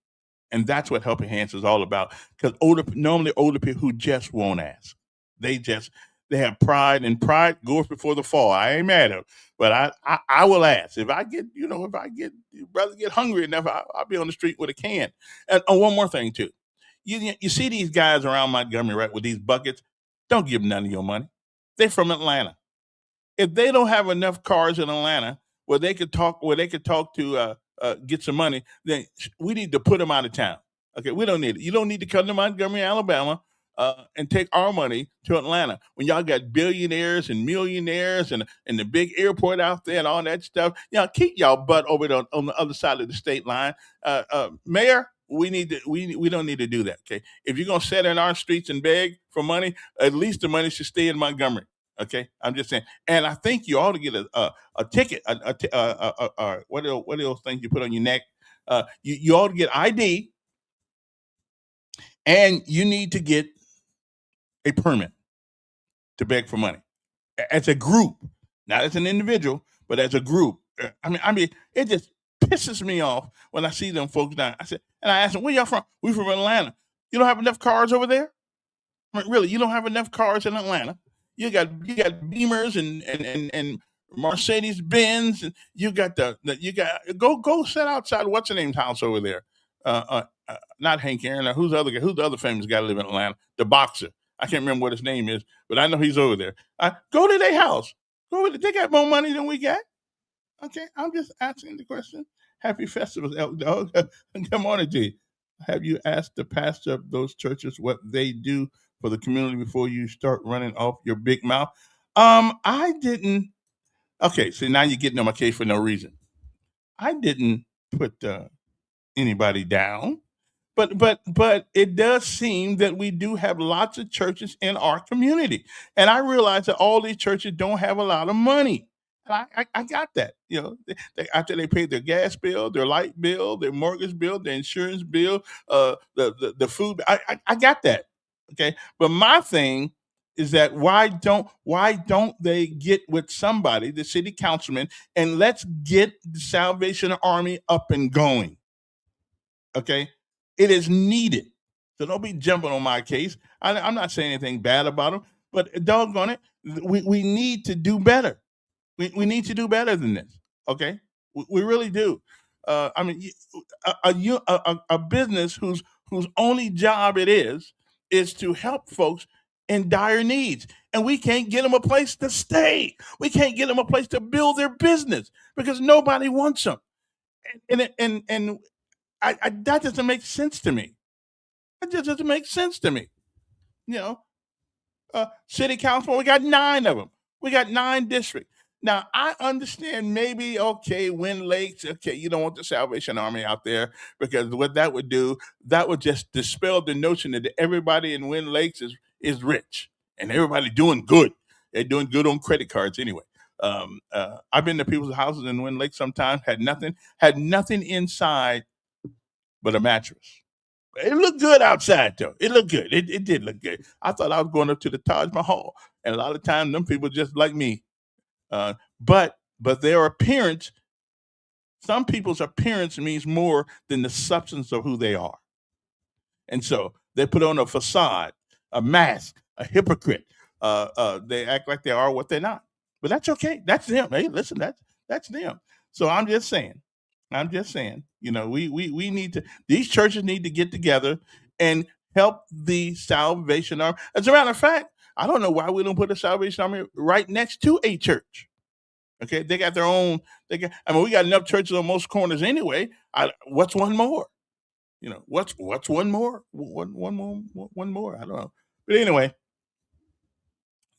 And that's what Helping Hands is all about. Because normally older people who just won't ask. They have pride, and pride goes before the fall. I ain't mad at them, but I will ask if I get brother get hungry enough, I'll be on the street with a can. And one more thing too, you see these guys around Montgomery, right, with these buckets. Don't give them none of your money. They're from Atlanta. If they don't have enough cars in Atlanta where they could talk to get some money, then we need to put them out of town. Okay, we don't need it. You don't need to come to Montgomery, Alabama, and take our money to Atlanta when y'all got billionaires and millionaires and the big airport out there and all that stuff. Keep y'all butt over there on the other side of the state line. Mayor, we don't need to do that. Okay, if you're gonna sit in our streets and beg for money, at least the money should stay in Montgomery. Okay, I'm just saying, and I think you ought to get a ticket. What are those things you put on your neck? You ought to get ID, and you need to get a permit to beg for money as a group, not as an individual, but as a group. I mean, it just pisses me off when I see them folks down. And I asked them, where y'all from? We from Atlanta. You don't have enough cars over there? I mean, really, you don't have enough cars in Atlanta. You got Beamers and Mercedes Benz, and you got you got go sit outside what's the name's house over there. Not Hank Aaron. Who's the other guy? Who's the other famous guy that live in Atlanta? The boxer. I can't remember what his name is, but I know he's over there. Go to their house. Go with it. They got more money than we got. Okay, I'm just asking the question. Happy festivals, Elk Dog. Good morning to you. Have you asked the pastor of those churches what they do for the community before you start running off your big mouth? I didn't. Okay, so now you're getting on my case for no reason. I didn't put anybody down. But it does seem that we do have lots of churches in our community, and I realize that all these churches don't have a lot of money. And I got that. After they pay their gas bill, their light bill, their mortgage bill, their insurance bill, the food. I got that. Okay, but my thing is that why don't they get with somebody, the city councilman, and let's get the Salvation Army up and going. Okay, it is needed. So don't be jumping on my case. I'm not saying anything bad about them, but doggone it, we need to do better. We need to do better than this. Okay, we really do. I mean, a business whose only job it is to help folks in dire needs, and we can't get them a place to stay. We can't get them a place to build their business because nobody wants them. And that doesn't make sense to me. That just doesn't make sense to me. You know, city council, we got 9 of them. We got 9 districts. Now, I understand maybe, okay, Wind Lakes, okay, you don't want the Salvation Army out there because what that would do, that would just dispel the notion that everybody in Wind Lakes is rich and everybody doing good. They're doing good on credit cards anyway. I've been to people's houses in Wind Lake sometimes, had nothing inside but a mattress. It looked good outside, though. It looked good. It did look good. I thought I was going up to the Taj Mahal, and a lot of times them people just like me. But their appearance, some people's appearance means more than the substance of who they are, and so they put on a facade, a mask, a hypocrite. They act like they are what they're not. But that's okay. That's them. Hey, listen, that's them. So I'm just saying, we need to, these churches need to get together and help the Salvation Army. As a matter of fact, I don't know why we don't put the Salvation Army right next to a church. Okay, they got their own. We got enough churches on most corners anyway. What's one more? What's one more? One more. I don't know. But anyway,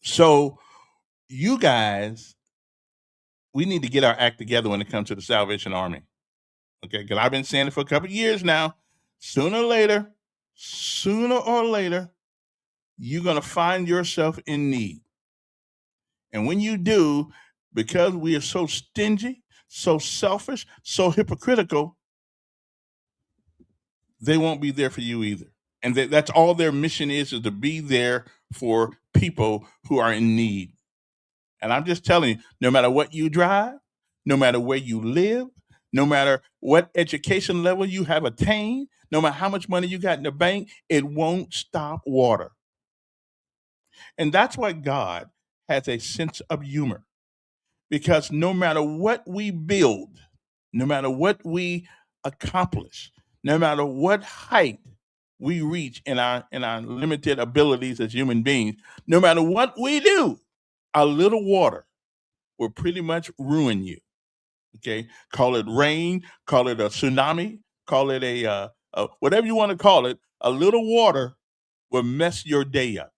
so you guys, we need to get our act together when it comes to the Salvation Army. Okay, because I've been saying it for a couple of years now. Sooner or later, you're going to find yourself in need. And when you do, because we are so stingy, so selfish, so hypocritical, they won't be there for you either. And that's all their mission is to be there for people who are in need. And I'm just telling you, no matter what you drive, no matter where you live, no matter what education level you have attained, no matter how much money you got in the bank, it won't stop water. And that's why God has a sense of humor. Because no matter what we build, no matter what we accomplish, no matter what height we reach in our limited abilities as human beings, no matter what we do, a little water will pretty much ruin you. Okay, call it rain, call it a tsunami, call it a whatever you want to call it. A little water will mess your day up.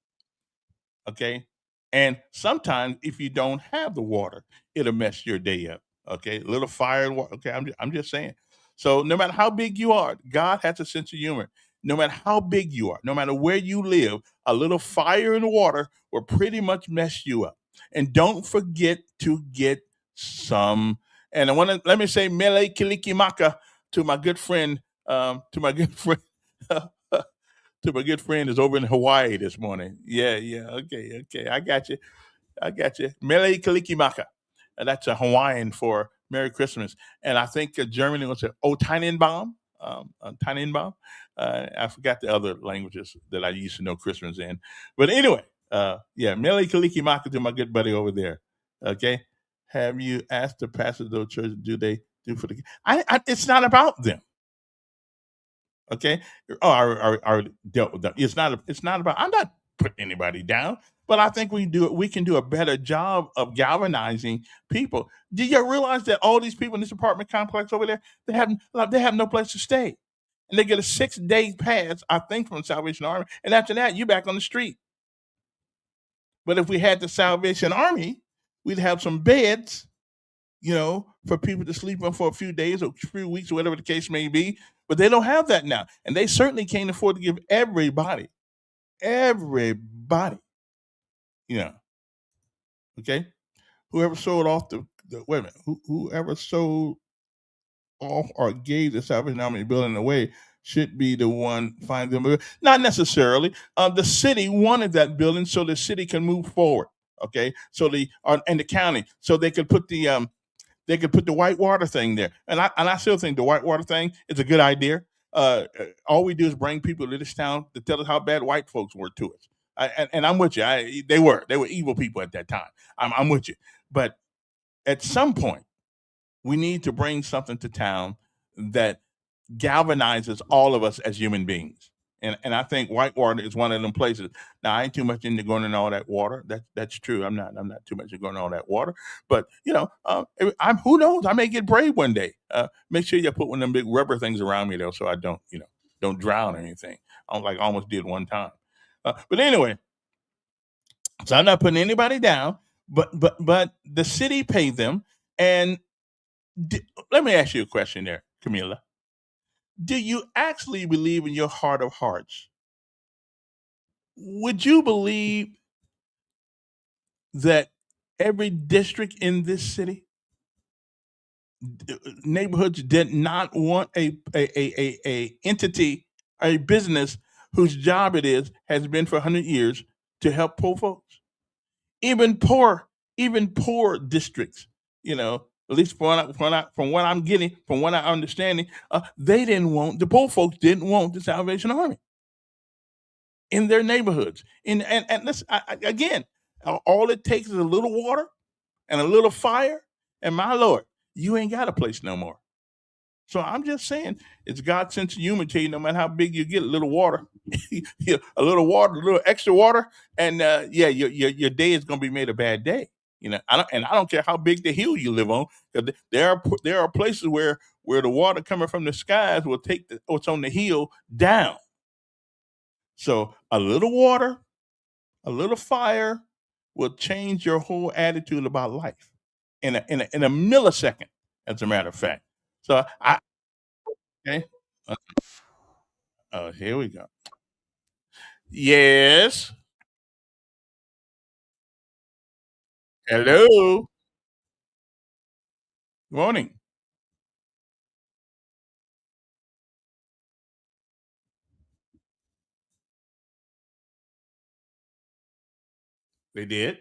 Okay, and sometimes if you don't have the water, it'll mess your day up. Okay, a little fire and water. Okay, I'm just saying. So no matter how big you are, God has a sense of humor. No matter how big you are, no matter where you live, a little fire and water will pretty much mess you up. And don't forget to get some. And I want to let me say mele kilikimaka to my good friend, to my good friend is over in Hawaii this morning. Yeah, okay. I got you. Mele kalikimaka. And that's a Hawaiian for Merry Christmas. And I think Germany will say, "Oh, Tannenbaum." Tannenbaum. I forgot the other languages that I used to know Christmas in. But anyway, yeah, Mele Kaliki Maka to my good buddy over there. Okay. Have you asked the pastors of those churches, do they do for the it's not about them. Okay. Oh, I already dealt with that. It's not about I'm not putting anybody down, but I think we can do a better job of galvanizing people. Do you realize that all these people in this apartment complex over there, they have no place to stay? And they get a 6-day pass, I think, from Salvation Army. And after that, you back on the street. But if we had the Salvation Army, we'd have some beds, for people to sleep on for a few days or a few weeks or whatever the case may be. But they don't have that now. And they certainly can't afford to give everybody, you know, okay? Whoever sold off wait a minute, whoever sold off or gave the Salvation Army building away should be the one finding them. Not necessarily. The city wanted that building so the city can move forward. Okay, so and the county, so they could put the white water thing there, and I still think the white water thing is a good idea. All we do is bring people to this town to tell us how bad white folks were to us. And I'm with you. They were evil people at that time. I'm with you, but at some point we need to bring something to town that galvanizes all of us as human beings. And I think Whitewater is one of them places. Now I ain't too much into going in all that water. That's true. I'm not too much into going in all that water. But I'm who knows? I may get brave one day. Make sure you put one of them big rubber things around me though, so I don't drown or anything. I almost did one time. But anyway, so I'm not putting anybody down. But the city paid them. And let me ask you a question there, Camila. Do you actually believe in your heart of hearts? Would you believe that every district in this city, neighborhoods did not want a entity, a business whose job it has been for 100 years to help poor folks? Even poor districts, at least from what I'm getting, from what I'm understanding, the poor folks didn't want the Salvation Army in their neighborhoods. And listen, again, all it takes is a little water and a little fire, and my Lord, you ain't got a place no more. So I'm just saying, it's God's sense of humor to you. No matter how big you get, a little water, a little water, a little extra water, and your day is going to be made a bad day. I don't care how big the hill you live on. 'Cause there are places where the water coming from the skies will take what's on the hill down. So a little water, a little fire will change your whole attitude about life in a millisecond, as a matter of fact. So okay. Uh, oh, here we go. Yes. Hello. Good morning. They did.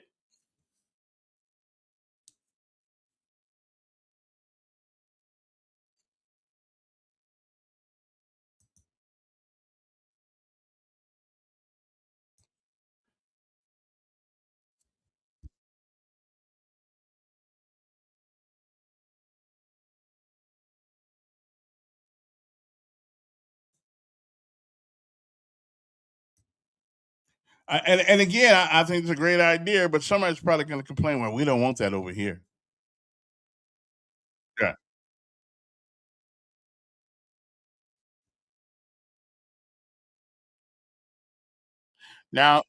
And again, I think it's a great idea, but somebody's probably going to complain. Well, we don't want that over here. Yeah. Now,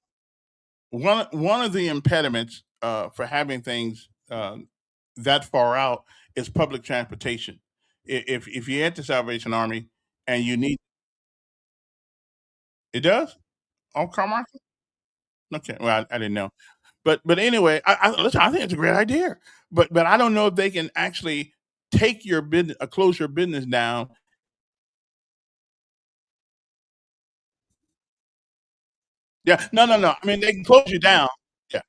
one of the impediments for having things that far out is public transportation. If you're at the Salvation Army and you need it does on Carmichael. Okay, well I didn't know, but anyway, listen. I think it's a great idea, but I don't know if they can actually take your business, close your business down. Yeah, no. I mean, they can close you down. Yeah,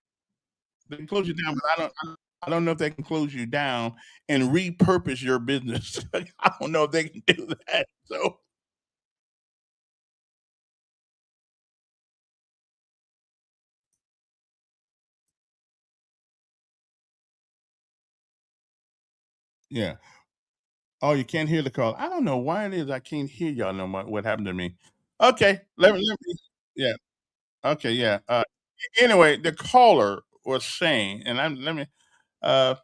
they can close you down, but I don't. I don't know if they can close you down and repurpose your business. I don't know if they can do that. So yeah. Oh, you can't hear the call. I don't know why it is I can't hear y'all know what happened to me. Okay, let me yeah. Okay, yeah. Anyway, the caller was saying, and I'm let me uh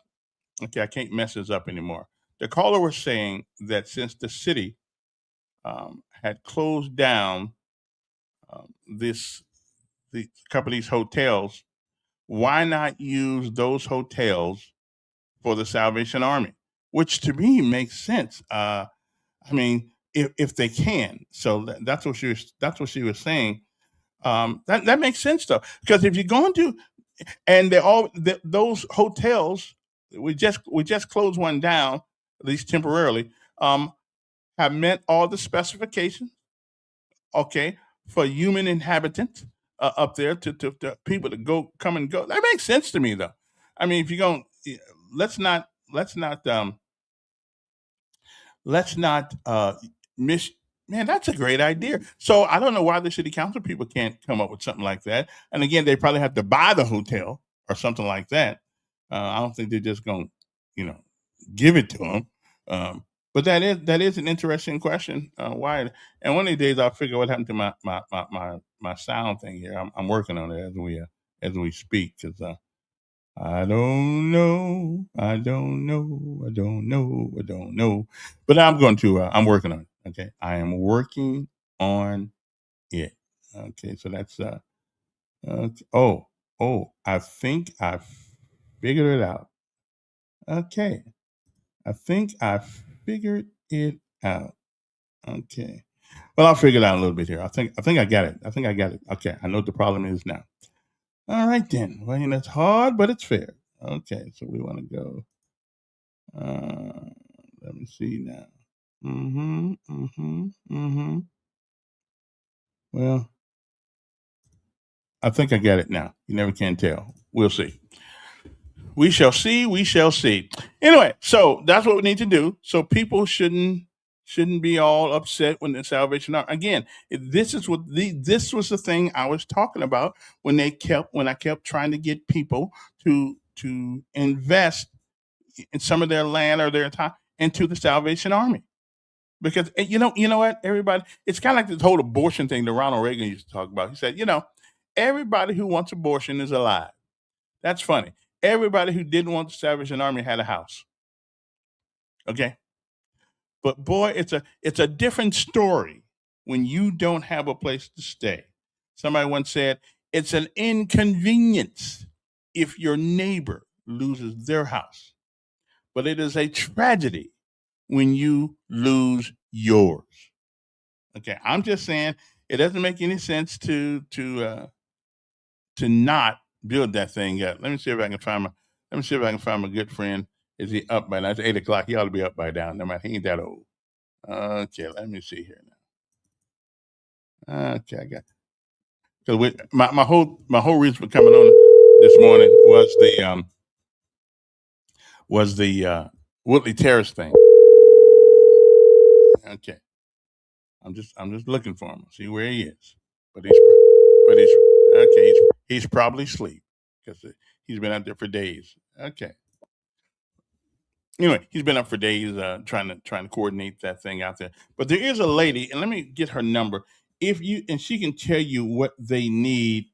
okay, I can't mess this up anymore. The caller was saying that since the city had closed down this the couple of these hotels, why not use those hotels for the Salvation Army? Which to me makes sense. I mean, if they can, so that's what she was saying. That makes sense though, because if you're going to, and those hotels, we just closed one down, at least temporarily, um, have met all the specifications, okay, for human inhabitants up there to people to go come and go. That makes sense to me though. I mean, if you're going, let's not let's not miss. Man, that's a great idea. So I don't know why the city council people can't come up with something like that. And again, they probably have to buy the hotel or something like that. I don't think they're just going to, you know, give it to them. But that is an interesting question. Why? And one of these days, I'll figure what happened to my sound thing here. I'm working on it as we speak because I don't know. I don't know. I don't know. I don't know. But I'm going to. I'm working on it. Okay, I am working on it. Okay, so that's. Oh, oh. I think I figured it out. Okay, I think I figured it out. Okay. Well, I'll figure it out a little bit here. I think I got it. I think I got it. Okay, I know what the problem is now. All right then. Well, you know, it's hard, but it's fair. Okay, so we want to go. Uh, let me see now. Mm-hmm. Mm-hmm. Mm-hmm. Well, I think I got it now. You never can tell. We'll see. We shall see. We shall see. Anyway, so that's what we need to do. So people shouldn't be all upset when the Salvation Army. Again, this was the thing I was talking about when I kept trying to get people to invest in some of their land or their time into the Salvation Army. Because you know what, everybody, it's kind of like this whole abortion thing that Ronald Reagan used to talk about. He said, everybody who wants abortion is alive. That's funny. Everybody who didn't want the Salvation Army had a house. Okay, but boy, it's a different story when you don't have a place to stay. Somebody once said it's an inconvenience if your neighbor loses their house, but it is a tragedy when you lose yours. Okay, I'm just saying it doesn't make any sense to not build that thing up. Let me see if I can find my. Let me see if I can find my good friend. Is he up by now? It's 8 o'clock. He ought to be up by now. No matter, he ain't that old. Okay, let me see here now. Okay, I got because my whole reason for coming on this morning was the Woodley Terrace thing. Okay, I'm just looking for him. See where he is. But he's okay. He's probably asleep because he's been out there for days. Okay. Anyway, he's been up for days trying to coordinate that thing out there. But there is a lady, and let me get her number. If you and she can tell you what they need.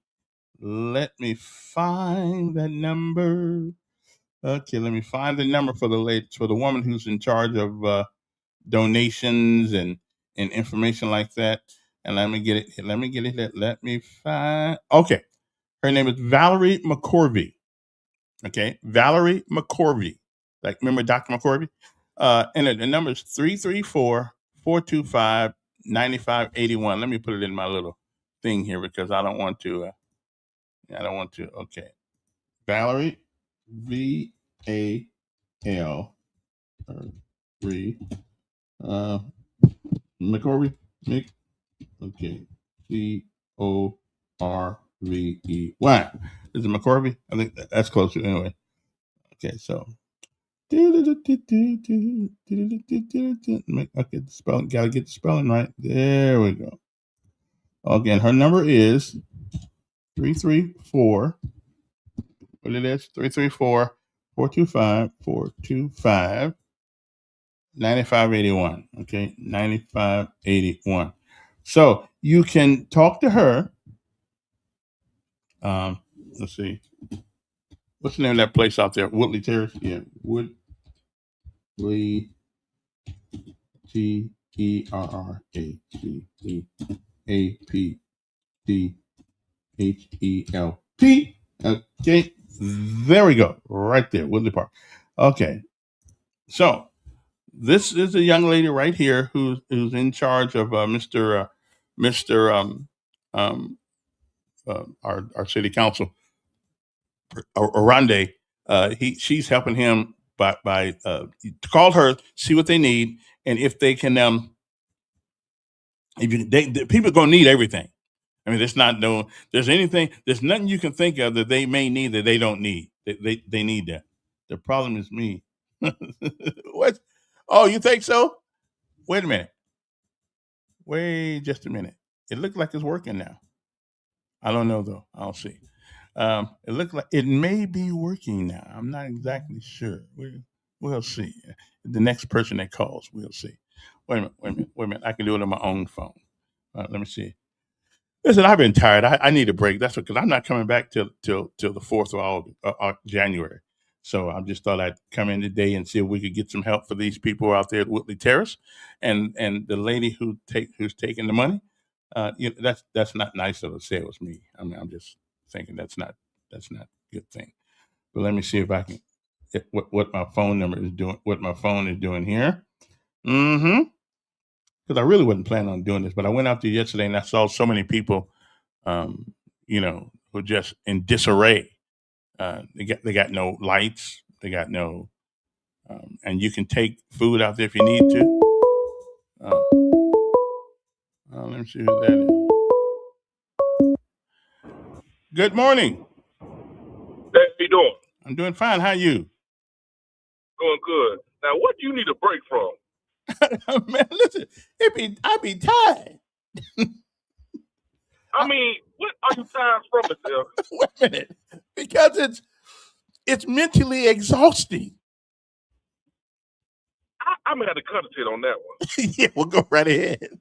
Let me find that number. Okay, let me find the number for the lady, for the woman who's in charge of donations and information like that. And let me get it. Let me get it. Let me find. Okay, her name is Valerie McCorvey. Okay, Valerie McCorvey. Like, remember Dr. McCorvey? And the number is 334-425-9581. Let me put it in my little thing here because I don't want to. I don't want to. Okay, Valerie, V-A-L-R-E, McCorvey, Mick. Okay, C-O-R-V-E. Why? Is it McCorvey? I think that's closer anyway. Okay, so okay, the spelling. Gotta get the spelling right. There we go. Again, her number is 334. What it is? 334-425-425. 9581. Okay, 9581. So you can talk to her. Let's see. What's the name of that place out there? Woodley Terrace? Yeah, Woodley, TerraceApdhelp. Okay, there we go. Right there, Woodley Park. Okay, so this is a young lady right here who's in charge of Mr. Our city council, Arande. She's helping him by call her, see what they need, and if they can if you the people are gonna need everything. I mean, there's nothing you can think of that they may need that they don't need. They need that. The problem is me. What? Oh, you think so? Wait a minute. Wait just a minute. It looks like it's working now. I don't know though. I'll see. It looks like it may be working now. I'm not exactly sure. We'll see. The next person that calls, we'll see. Wait a minute. I can do it on my own phone. Let me see. Listen, I've been tired. I need a break. That's because I'm not coming back till the 4th of January. So I just thought I'd come in today and see if we could get some help for these people out there at Woodley Terrace, and the lady who's taking the money. That's not nice of her to say it was me. I mean, I'm just thinking that's not a good thing. But let me see if I can what my phone number is doing. What my phone is doing here. Mm-hmm. Because I really wasn't planning on doing this, but I went out there yesterday and I saw so many people, who are just in disarray. They got no lights. They got no, and you can take food out there if you need to. Uh, let me see who that is. Good morning. How you doing? I'm doing fine. How are you? Doing good. Now, what do you need a break from? Man, listen, I be tired. I mean, what are you tired from yourself? Wait a minute, because it's mentally exhausting. I'm gonna have to concentrate on that one. Yeah, we'll go right ahead.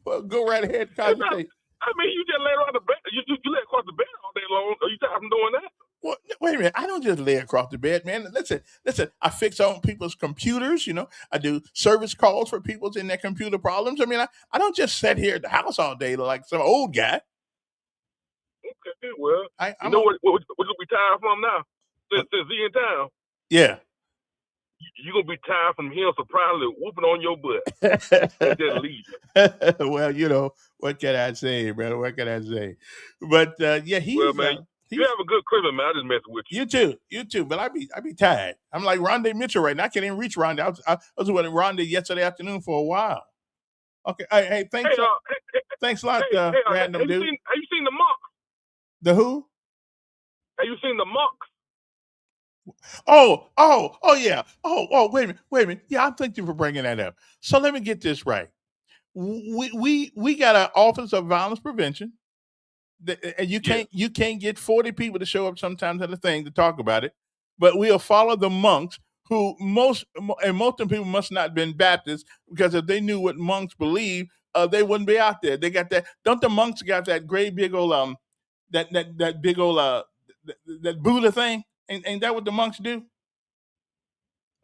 Well, go right ahead and concentrate. I mean, you just lay around the bed. You lay across the bed all day long. Are you tired from doing that? Well, wait a minute. I don't just lay across the bed, man. Listen. I fix on people's computers. I do service calls for people's in their computer problems. I mean, I don't just sit here at the house all day like some old guy. Okay, well, you know what you'll be tired from now? Since he in town. Yeah. You're going to be tired from him surprisingly whooping on your butt and just leave. Well, what can I say, brother? What can I say? But, yeah, well, man, you have a good Christmas, man. I just messing with you. You too. But I be tired. I'm like Rondé Mitchell right now. I can't even reach Rondé. I was with Rondé yesterday afternoon for a while. Okay. Hey, thanks. Thanks a lot, random dude. Have you seen the monks? The who? Have you seen the monks? Oh, yeah. Oh, wait a minute. Yeah, I'm thank you for bringing that up. So let me get this right. We got an Office of Violence Prevention. And you can't get 40 people to show up sometimes at a thing to talk about it, but we'll follow the monks who most of the people must not have been Baptists, because if they knew what monks believe, they wouldn't be out there. They got that. Don't the monks got that great big old that big old that Buddha thing? Ain't that what the monks do?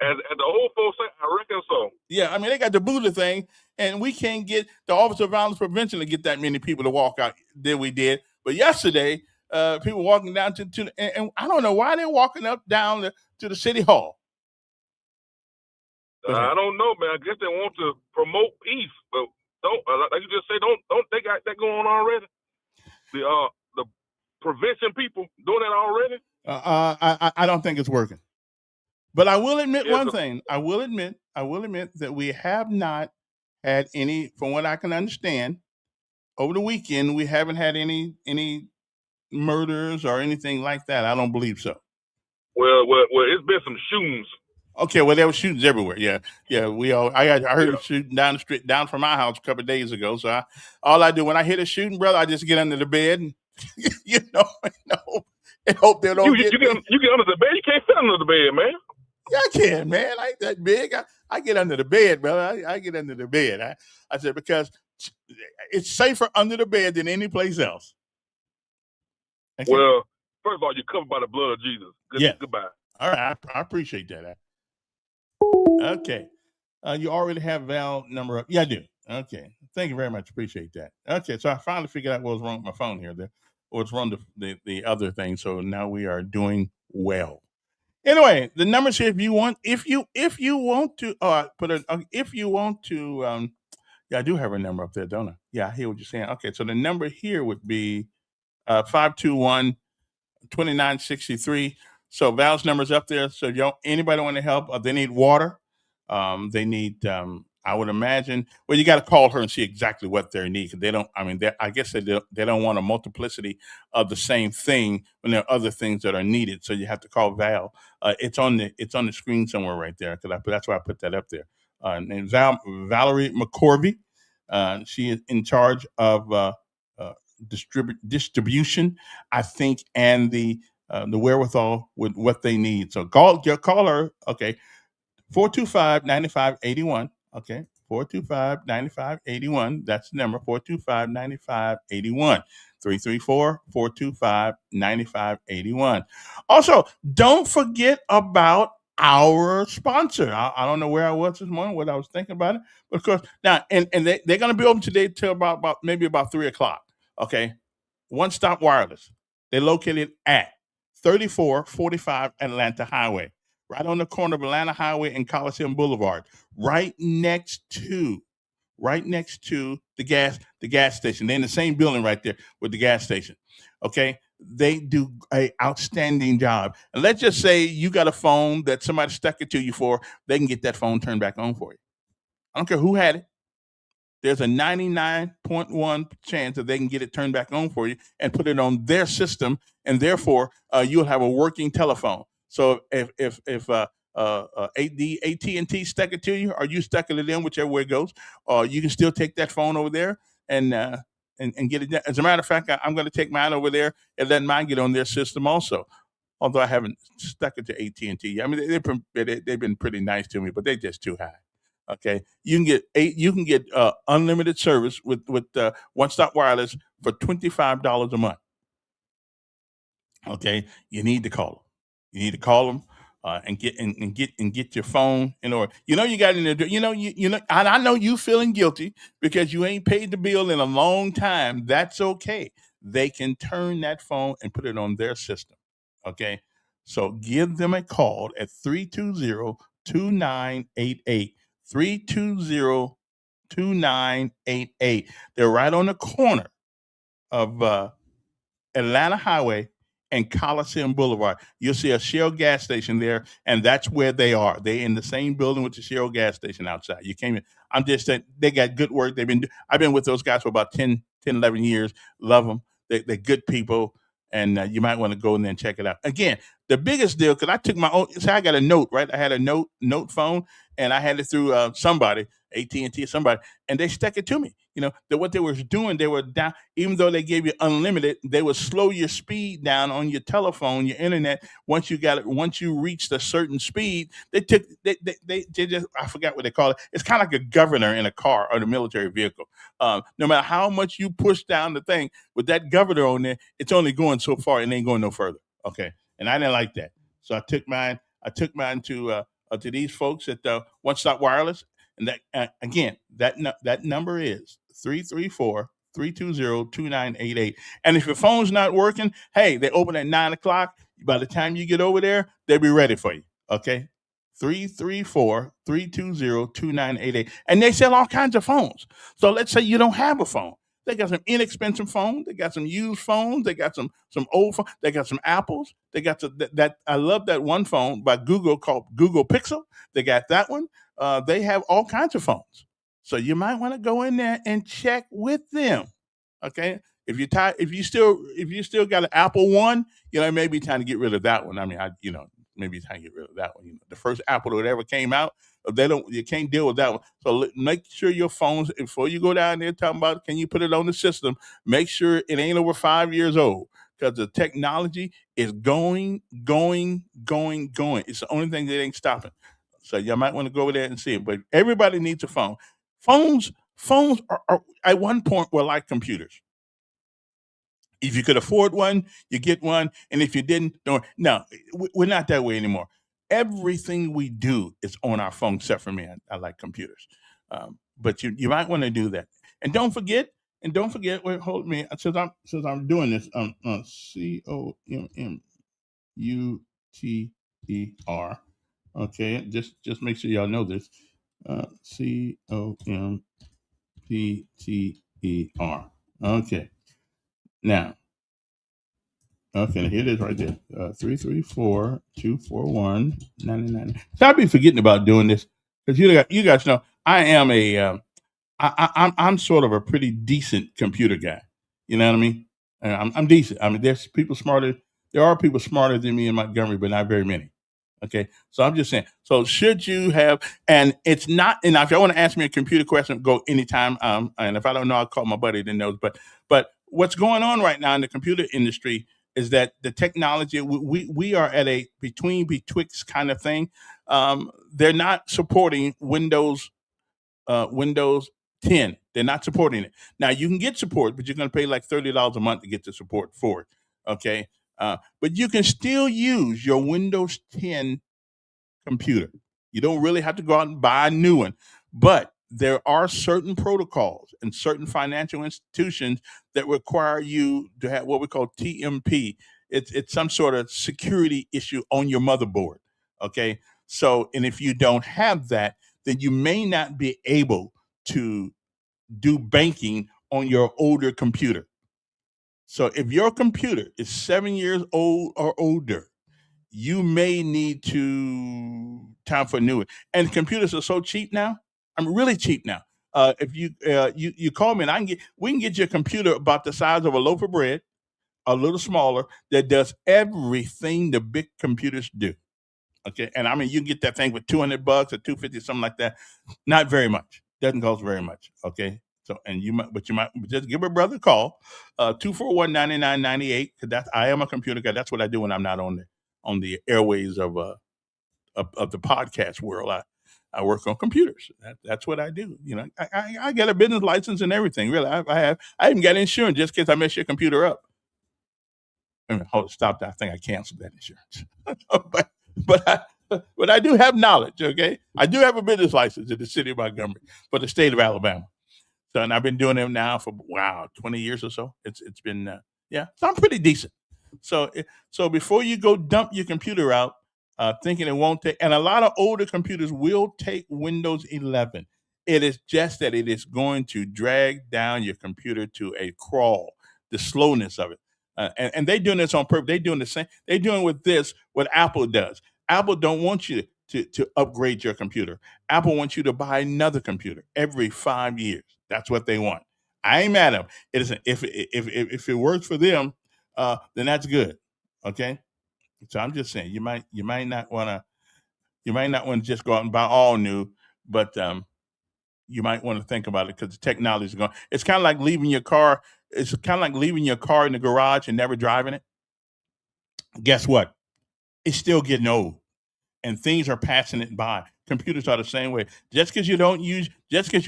As the old folks say, I reckon so. Yeah, I mean, they got the Buddha thing, and we can't get the Office of Violence Prevention to get that many people to walk out than we did. But yesterday, people walking down and I don't know why they're walking down to the city hall. I don't know, man. I guess they want to promote peace, but don't, like you just say, don't they got that going on already? The prevention people doing that already? I don't think it's working. But I will admit one thing. I will admit that we have not had any, from what I can understand, over the weekend, we haven't had any murders or anything like that. I don't believe so. Well, it's been some shootings. Okay, well, there were shootings everywhere. Yeah. I heard Yeah. a shooting down the street, down from my house a couple of days ago. So all I do when I hear a shooting, brother, I just get under the bed and you know, and hope they don't get me. You get under the bed. You can't fit under the bed, man. Yeah, I can, man. I ain't that big. I get under the bed, brother. I get under the bed. I said because it's safer under the bed than any place else. Okay. Well, first of all, you're covered by the blood of Jesus. Goodbye. All right, I appreciate that. Okay. You already have Val number up. Yeah, I do. Okay. Thank you very much. Appreciate that. Okay, so I finally figured out what was wrong with my phone here. What's wrong with the other thing. So now we are doing well. Anyway, the numbers here. If you want to yeah, I do have a number up there, don't I? Yeah, I hear what you're saying. Okay, so the number here would be 521-2963. So Val's number's up there. So anybody want to help? They need water. They need. I would imagine. Well, you got to call her and see exactly what they need. 'Cause they don't. I mean, I guess they don't want a multiplicity of the same thing when there are other things that are needed. So you have to call Val. It's on the screen somewhere right there. Because that's why I put that up there. And Valerie McCorvey. She is in charge of distribution, I think, and the wherewithal with what they need. So call her. Okay, 425-9581. Okay, 425-9581. That's the number, 425-9581. 334-425-9581. Also, don't forget about our sponsor. I don't know where I was this morning, what I was thinking about it. But of course, now, and they're going to be open today till maybe about 3 o'clock. Okay, One Stop Wireless. They're located at 3445 Atlanta Highway, right on the corner of Atlanta Highway and Coliseum Boulevard, right next to the gas station. They're in the same building right there with the gas station. Okay, they do a outstanding job. And let's just say you got a phone that somebody stuck it to you for, they can get that phone turned back on for you. I don't care who had it. There's a 99.1 chance that they can get it turned back on for you and put it on their system, and therefore you'll have a working telephone. So if the AT&T stuck it to you, or you stuck it in, whichever way it goes, you can still take that phone over there and get it done. As a matter of fact, I'm going to take mine over there and let mine get on their system also. Although I haven't stuck it to AT&T. I mean, they've been pretty nice to me, but they're just too high. Okay, you can get unlimited service with One Stop Wireless for $25 a month. Okay, you need to call them. You need to call them and get your phone in order. You got in there. And I know you feeling guilty because you ain't paid the bill in a long time. That's okay. They can turn that phone and put it on their system. Okay, so give them a call at 320-2988. 320-2988. They're right on the corner of Atlanta Highway and Coliseum Boulevard. You'll see a Shell gas station there, and that's where they are. They're in the same building with the Shell gas station outside. You came in. I'm just saying they got good work. I've been with those guys for about 10, 11 years. Love them. They're good people, and you might want to go in there and check it out. Again, the biggest deal, because I took my own, so I got a note, right? I had a note phone, and I had it through somebody, AT&T or somebody, and they stuck it to me. What they were doing, they were down, even though they gave you unlimited, they would slow your speed down on your telephone, your internet. Once you reached a certain speed, they just, I forgot what they call it. It's kind of like a governor in a car or the military vehicle. No matter how much you push down the thing, with that governor on there, it's only going so far and ain't going no further. Okay. And I didn't like that. So I took mine to these folks at One Stop Wireless. And that again, that number is 334-320-2988. And if your phone's not working, hey, they open at 9 o'clock. By the time you get over there, they'll be ready for you. Okay. 334-320-2988. And they sell all kinds of phones. So let's say you don't have a phone. They got some inexpensive phones. They got some used phones. They got some old phones. They got some Apples. They got that. I love that one phone by Google called Google Pixel. They got that one. They have all kinds of phones. So you might want to go in there and check with them. Okay. If you still got an Apple One, it may be time to get rid of that one. I mean, maybe it's how you get rid of that one. The first Apple that ever came out, you can't deal with that one. So make sure your phones, before you go down there talking about, can you put it on the system? Make sure it ain't over 5 years old, because the technology is going. It's the only thing that ain't stopping. So you might want to go over there and see it. But everybody needs a phone. Phones are at one point were like computers. If you could afford one, you get one, and if you didn't, don't. No, we're not that way anymore. Everything we do is on our phone, except for me. I like computers, but you might want to do that. And don't forget. Wait, hold me. Since I'm doing this. COMMUTER. Okay, just make sure y'all know this. COMPTER. Okay. Now, okay, here it is right there. 334-241-99. So I'll be forgetting about doing this, because you guys know I am I'm sort of a pretty decent computer guy. You know what I mean? I'm decent. I mean, there's people smarter. There are people smarter than me in Montgomery, but not very many. Okay, so I'm just saying. So should you have? And it's not. And if you want to ask me a computer question, go anytime. And if I don't know, I'll call my buddy that knows. But what's going on right now in the computer industry is that the technology, we are at a betwixt kind of thing. They're not supporting Windows 10. They're not supporting it. Now you can get support, but you're going to pay like $30 a month to get the support for it. Okay, but you can still use your Windows 10 computer. You don't really have to go out and buy a new one, but there are certain protocols and certain financial institutions that require you to have what we call TMP. It's some sort of security issue on your motherboard. Okay, so and if you don't have that, then you may not be able to do banking on your older computer. So if your computer is 7 years old or older, you may need to time for a new one. And computers are so cheap now. I'm really cheap now. If you call me, and we can get you a computer about the size of a loaf of bread, a little smaller, that does everything the big computers do. Okay, and I mean you can get that thing for $200 or $250, something like that. Not very much. Doesn't cost very much. Okay, so and you might just give a brother a call, 241-9998, because I am a computer guy. That's what I do when I'm not on the airways of the podcast world. I work on computers. That's what I do. I get a business license and everything. Really, I even got insurance just in case I mess your computer up. Hold, stop that. I think I canceled that insurance. but I do have knowledge. Okay, I do have a business license in the city of Montgomery for the state of Alabama. So, and I've been doing them now for 20 years or so. It's been yeah. So I'm pretty decent. So before you go dump your computer out, thinking it won't take, and a lot of older computers will take Windows 11. It is just that it is going to drag down your computer to a crawl. The slowness of it. And they're doing this on purpose. They're doing the same. They're doing with this what Apple does. Apple don't want you to upgrade your computer. Apple wants you to buy another computer every 5 years. That's what they want. I ain't mad at them. It isn't. If it works for them, then that's good. Okay. So I'm just saying you might not want to just go out and buy all new, but you might want to think about it, because the technology is going. It's kind of like leaving your car. It's kind of like leaving your car in the garage and never driving it. Guess what? It's still getting old, and things are passing it by. Computers are the same way. Just because you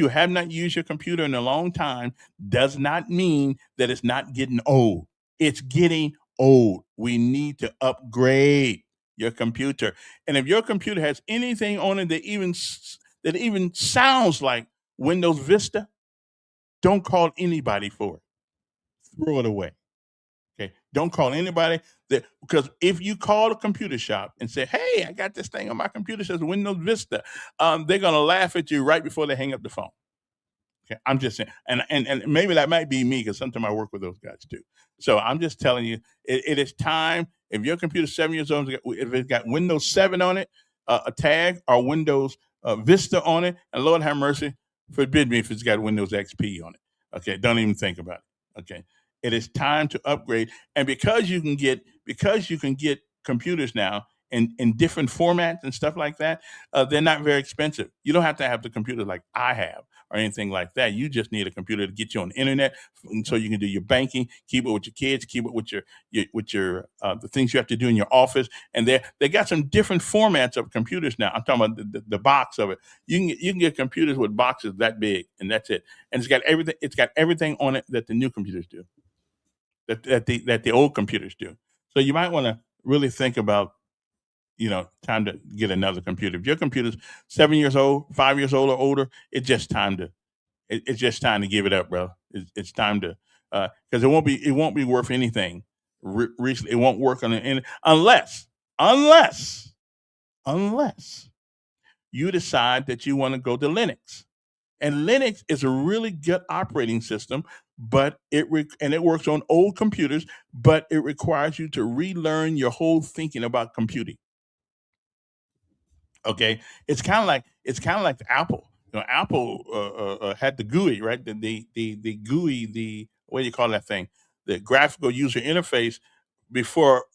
have not used your computer in a long time, does not mean that it's not getting old. It's getting old. We need to upgrade your computer. And if your computer has anything on it that even sounds like Windows Vista, don't call anybody for it. Throw it away. Okay. Don't call anybody because if you call a computer shop and say, "Hey, I got this thing on my computer says Windows Vista," they're gonna laugh at you right before they hang up the phone. Okay, I'm just saying, and maybe that might be me, because sometimes I work with those guys too. So I'm just telling you, it is time. If your computer's 7 years old, if it's got Windows 7 on it, a tag, or Windows Vista on it, and Lord have mercy, forbid me if it's got Windows XP on it. Okay, don't even think about it. Okay, it is time to upgrade, and because you can get computers now in different formats and stuff like that, they're not very expensive. You don't have to have the computer like I have or anything like that. You just need a computer to get you on the internet, so you can do your banking, keep it with your kids, keep it with your the things you have to do in your office. And they got some different formats of computers now. I'm talking about the box of it. You can get computers with boxes that big, and that's it. And it's got everything. It's got everything on it that the new computers do, that the old computers do. So you might want to really think about, time to get another computer. If your computer's 7 years old, 5 years old or older, it's just time to give it up, bro. It's time to, because it won't be worth anything. Recently, it won't work on it unless you decide that you want to go to Linux. And Linux is a really good operating system, but it works on old computers, but it requires you to relearn your whole thinking about computing. Okay, it's kind of like the Apple. Apple had the GUI, right? The GUI, the what do you call that thing? The graphical user interface. Before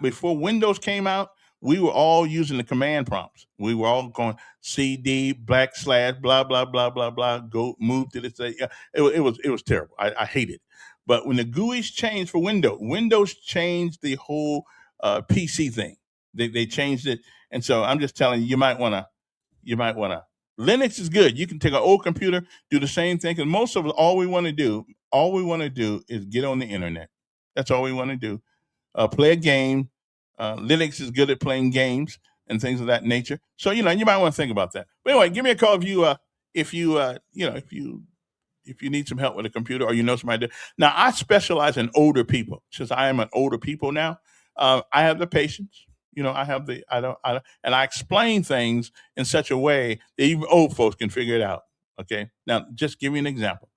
before Windows came out, we were all using the command prompts. We were all going CD / blah blah blah blah blah. Go move to this. Yeah, it was terrible. I hate it. But when the GUIs changed for Windows changed the whole PC thing. They changed it, and so I'm just telling you, you might want to. Linux is good. You can take an old computer, do the same thing. Because most of us, all we want to do is get on the internet. That's all we want to do. Play a game. Linux is good at playing games and things of that nature. So you might want to think about that. But anyway, give me a call if you need some help with a computer or you know somebody. Now I specialize in older people. Since I am an older people now, I have the patience. I have the and I explain things in such a way that even old folks can figure it out. Okay. Now, just give you an example.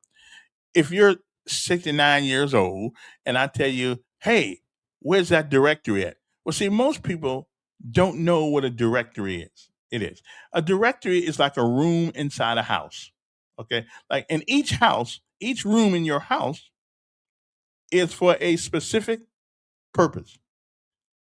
If you're 69 years old and I tell you, hey, where's that directory at? Well, see, most people don't know what a directory is. It is. A directory is like a room inside a house. Okay. Like in each house, each room in your house is for a specific purpose.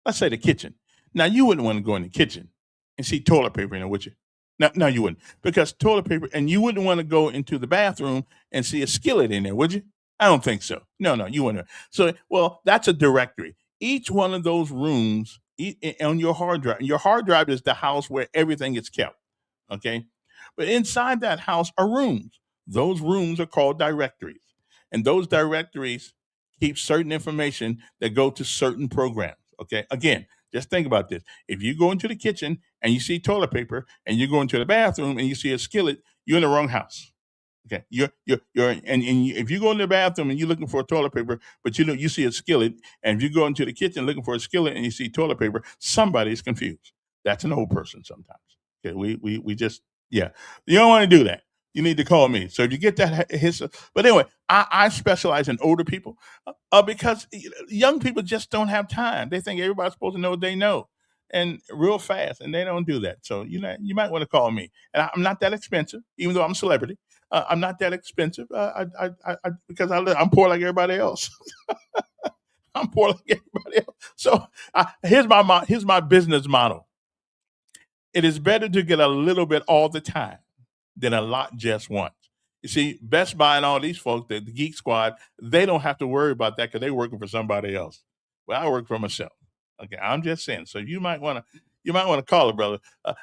Let's say the kitchen. Now, you wouldn't want to go in the kitchen and see toilet paper in there, would you? No, you wouldn't. Because toilet paper, and you wouldn't want to go into the bathroom and see a skillet in there, would you? I don't think so. No, you wouldn't. So, well, that's a directory. Each one of those rooms on your hard drive is the house where everything is kept. Okay. But inside that house are rooms. Those rooms are called directories. And those directories keep certain information that go to certain programs. Okay. Again, just think about this. If you go into the kitchen and you see toilet paper and you go into the bathroom and you see a skillet, you're in the wrong house. Okay, if you go in the bathroom and you're looking for toilet paper, but you see a skillet, and if you go into the kitchen looking for a skillet and you see toilet paper, somebody's confused. That's an old person sometimes. Okay, we just yeah, you don't want to do that. You need to call me. So if you get that but anyway, I specialize in older people because young people just don't have time. They think everybody's supposed to know what they know and real fast, and they don't do that. So you might want to call me. And I'm not that expensive, even though I'm a celebrity. I'm not that expensive because I'm poor like everybody else. I'm poor like everybody else. So here's my business model. It is better to get a little bit all the time than a lot just once. You see, Best Buy and all these folks, the Geek Squad, they don't have to worry about that because they're working for somebody else. Well, I work for myself. Okay, I'm just saying. So you might want to call it, brother.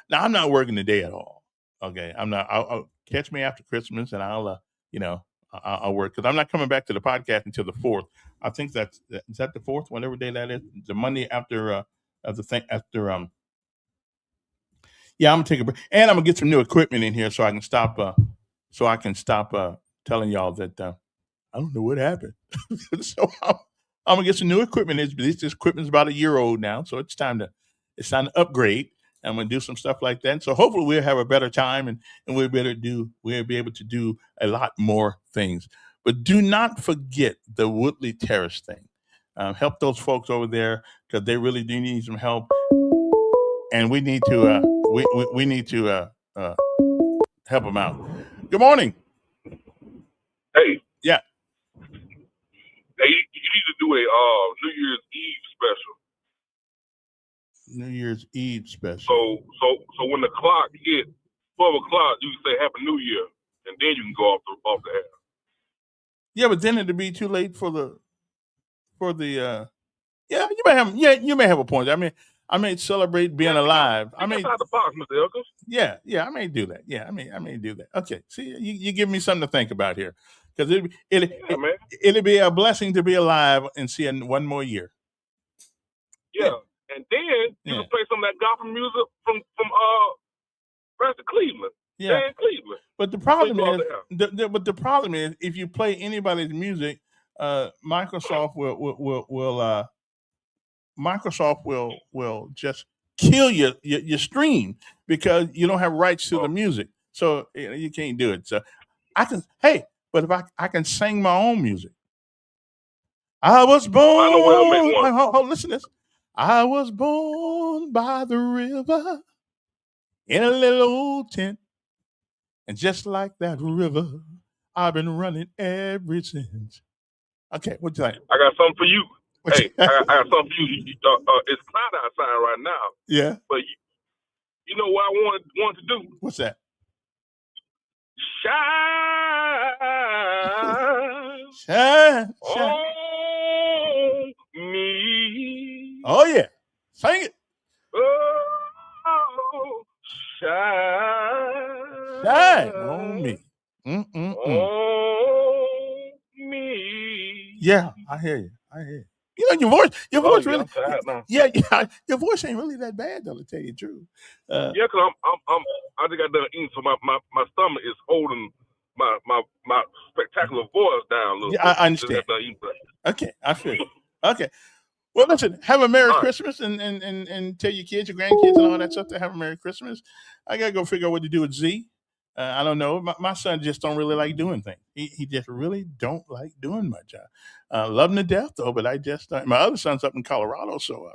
Now I'm not working today at all. Okay, I'm not. I'll catch me after Christmas, and I'll work because I'm not coming back to the podcast until the 4th. I think is that the 4th, whatever day that is, the Monday after the thing after. Yeah, I'm gonna take a break, and I'm gonna get some new equipment in here so I can stop. Telling y'all that I don't know what happened. So I'm gonna get some new equipment. This equipment's about a year old now, so it's time to upgrade. I'm gonna do some stuff like that. So hopefully we'll have a better time and we'll be able to do a lot more things. But do not forget the Woodley Terrace thing. Help those folks over there because they really do need some help, and we need to we need to help them out. Good morning. Hey, Yeah. you need to do a New Year's Eve special. New Year's Eve special. So when the clock hit 12 o'clock, you can say Happy New Year, and then you can go off the air. Yeah, but then it'd be too late for the. Yeah, you may have a point. I may celebrate being alive. I may outside the box, Mr. Elkins. Yeah, I may do that. Yeah, I may do that. Okay, see, you give me something to think about here, because it'd be a blessing to be alive and see one more year. Yeah, and then you can play some of that gospel music from Pastor Cleveland. Yeah, Dan Cleveland. But the problem is, if you play anybody's music, Microsoft will just kill your stream because you don't have rights to the music, so you can't do it. So but if I can sing my own music, I was born. I know where to make one. Hold, listen to this. I was born by the river in a little old tent, and just like that river, I've been running ever since. Okay, what you think? I got something for you. I got something for you. It's cloudy outside right now. Yeah. But you know what I wanted to do? What's that? Shine on me. Oh yeah, sing it. Oh, shine on me. On me. Yeah, I hear you. You know, your voice really. Your voice ain't really that bad, though, to tell you the truth. Cause I just got done eating, so my stomach is holding my spectacular voice down a little bit. I understand. Okay, I feel you. Okay. Well, listen, have a Merry Christmas and tell your kids, your grandkids, and all that stuff to have a Merry Christmas. I got to go figure out what to do with Z. I don't know. My son just don't really like doing things. He just really don't like doing much. Love him to death, though, but I just my other son's up in Colorado, so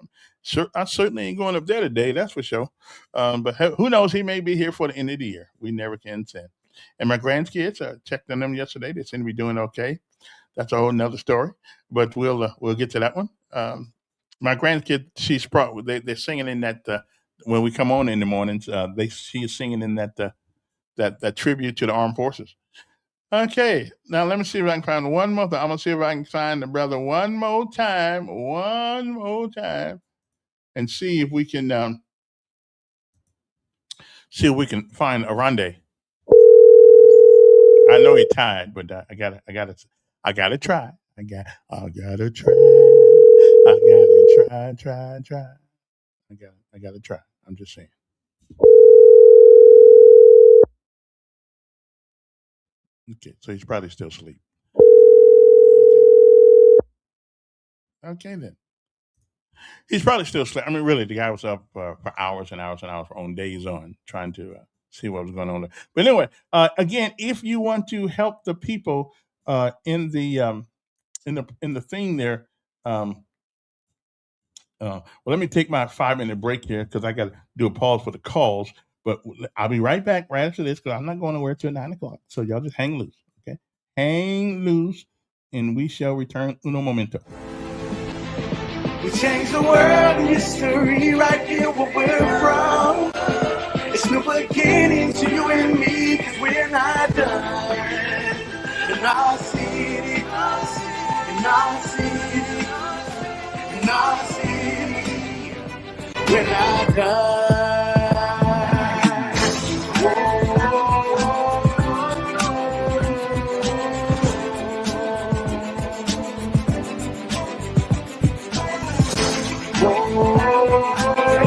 I certainly ain't going up there today, that's for sure. But who knows? He may be here for the end of the year. We never can tell. And my grandkids, I checked on them yesterday. They seem to be doing okay. That's a whole nother story, but we'll get to that one. My grandkid, she's they're singing in that when we come on in the mornings. She is singing in that tribute to the armed forces. Okay, now let me see if I can find one more thing. I'm gonna see if I can find the brother one more time, and see if we can find a rendezvous. I know he's tired, but I gotta try. I gotta try. I'm just saying. Okay, so he's probably still asleep. Okay then. He's probably still asleep. I mean, really, the guy was up for hours and hours and hours on days on trying to see what was going on there. But anyway, again, if you want to help the people in the thing there, well, let me take my 5-minute break here because I got to do a pause for the calls. But I'll be right back right after this because I'm not going nowhere till 9 o'clock. So y'all just hang loose, okay? Hang loose, and we shall return uno momento. We change the world and history right here where we're from. It's new beginning to you and me because we're not done. In our city, in our city, we're not done.